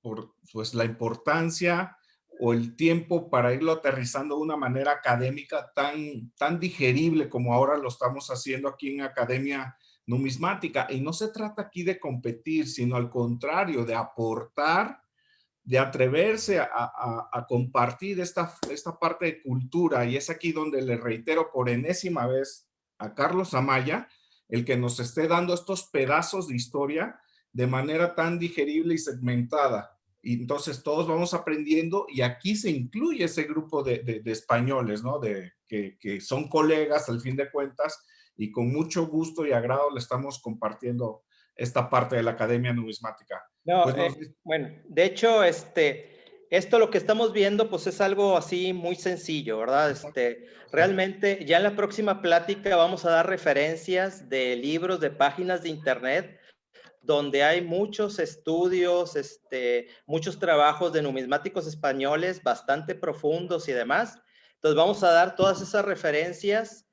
A: por pues, la importancia o el tiempo para irlo aterrizando de una manera académica tan digerible como ahora lo estamos haciendo aquí en Academia Numismática. Y no se trata aquí de competir, sino al contrario, de aportar de atreverse a compartir esta parte de cultura, y es aquí donde le reitero por enésima vez a Carlos Amaya, el que nos esté dando estos pedazos de historia de manera tan digerible y segmentada. Y entonces todos vamos aprendiendo, y aquí se incluye ese grupo de españoles, ¿no? Que son colegas al fin de cuentas, y con mucho gusto y agrado le estamos compartiendo esta parte de la Academia Numismática.
B: No,
A: Pues nos...
B: bueno, de hecho, esto lo que estamos viendo, pues es algo así muy sencillo, ¿verdad? Realmente ya en la próxima plática vamos a dar referencias de libros, de páginas de internet, donde hay muchos estudios, muchos trabajos de numismáticos españoles bastante profundos y demás. Entonces vamos a dar todas esas referencias,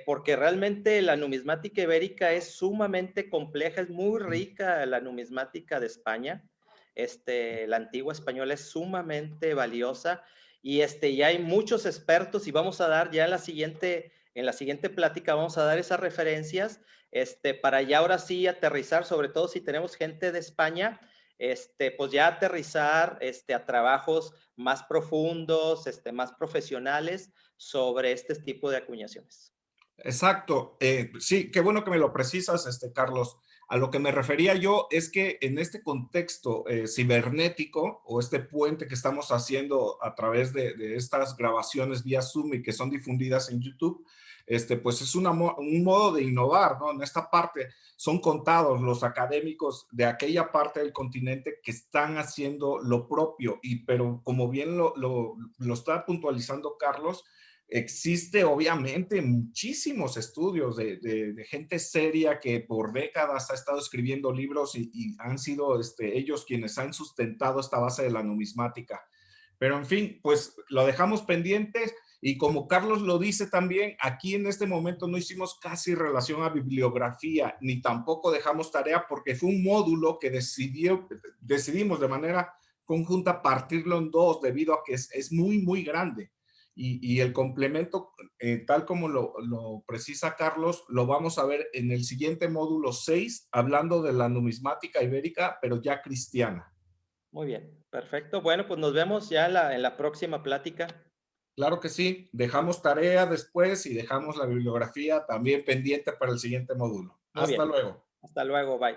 B: porque realmente la numismática ibérica es sumamente compleja, es muy rica la numismática de España. La antigua española es sumamente valiosa, y ya hay muchos expertos, y vamos a dar ya en la siguiente plática vamos a dar esas referencias, para ya ahora sí aterrizar, sobre todo si tenemos gente de España, pues ya aterrizar a trabajos más profundos, más profesionales sobre este tipo de acuñaciones.
A: Exacto. Sí, qué bueno que me lo precisas, Carlos. A lo que me refería yo es que en este contexto cibernético, o este puente que estamos haciendo a través de estas grabaciones vía Zoom y que son difundidas en YouTube, pues es un modo de innovar, ¿no? En esta parte son contados los académicos de aquella parte del continente que están haciendo lo propio, pero como bien lo está puntualizando Carlos, existe obviamente muchísimos estudios de gente seria que por décadas ha estado escribiendo libros, y han sido ellos quienes han sustentado esta base de la numismática. Pero en fin, pues lo dejamos pendiente, y como Carlos lo dice también, aquí en este momento no hicimos casi relación a bibliografía, ni tampoco dejamos tarea, porque fue un módulo que decidimos de manera conjunta partirlo en dos, debido a que es muy, muy grande. Y el complemento, tal como lo precisa Carlos, lo vamos a ver en el siguiente módulo 6, hablando de la numismática ibérica, pero ya cristiana.
B: Muy bien, perfecto. Bueno, pues nos vemos ya en la próxima plática.
A: Claro que sí, dejamos tarea después y dejamos la bibliografía también pendiente para el siguiente módulo.
B: Muy
A: Hasta
B: bien.
A: luego.
B: Hasta luego. Bye.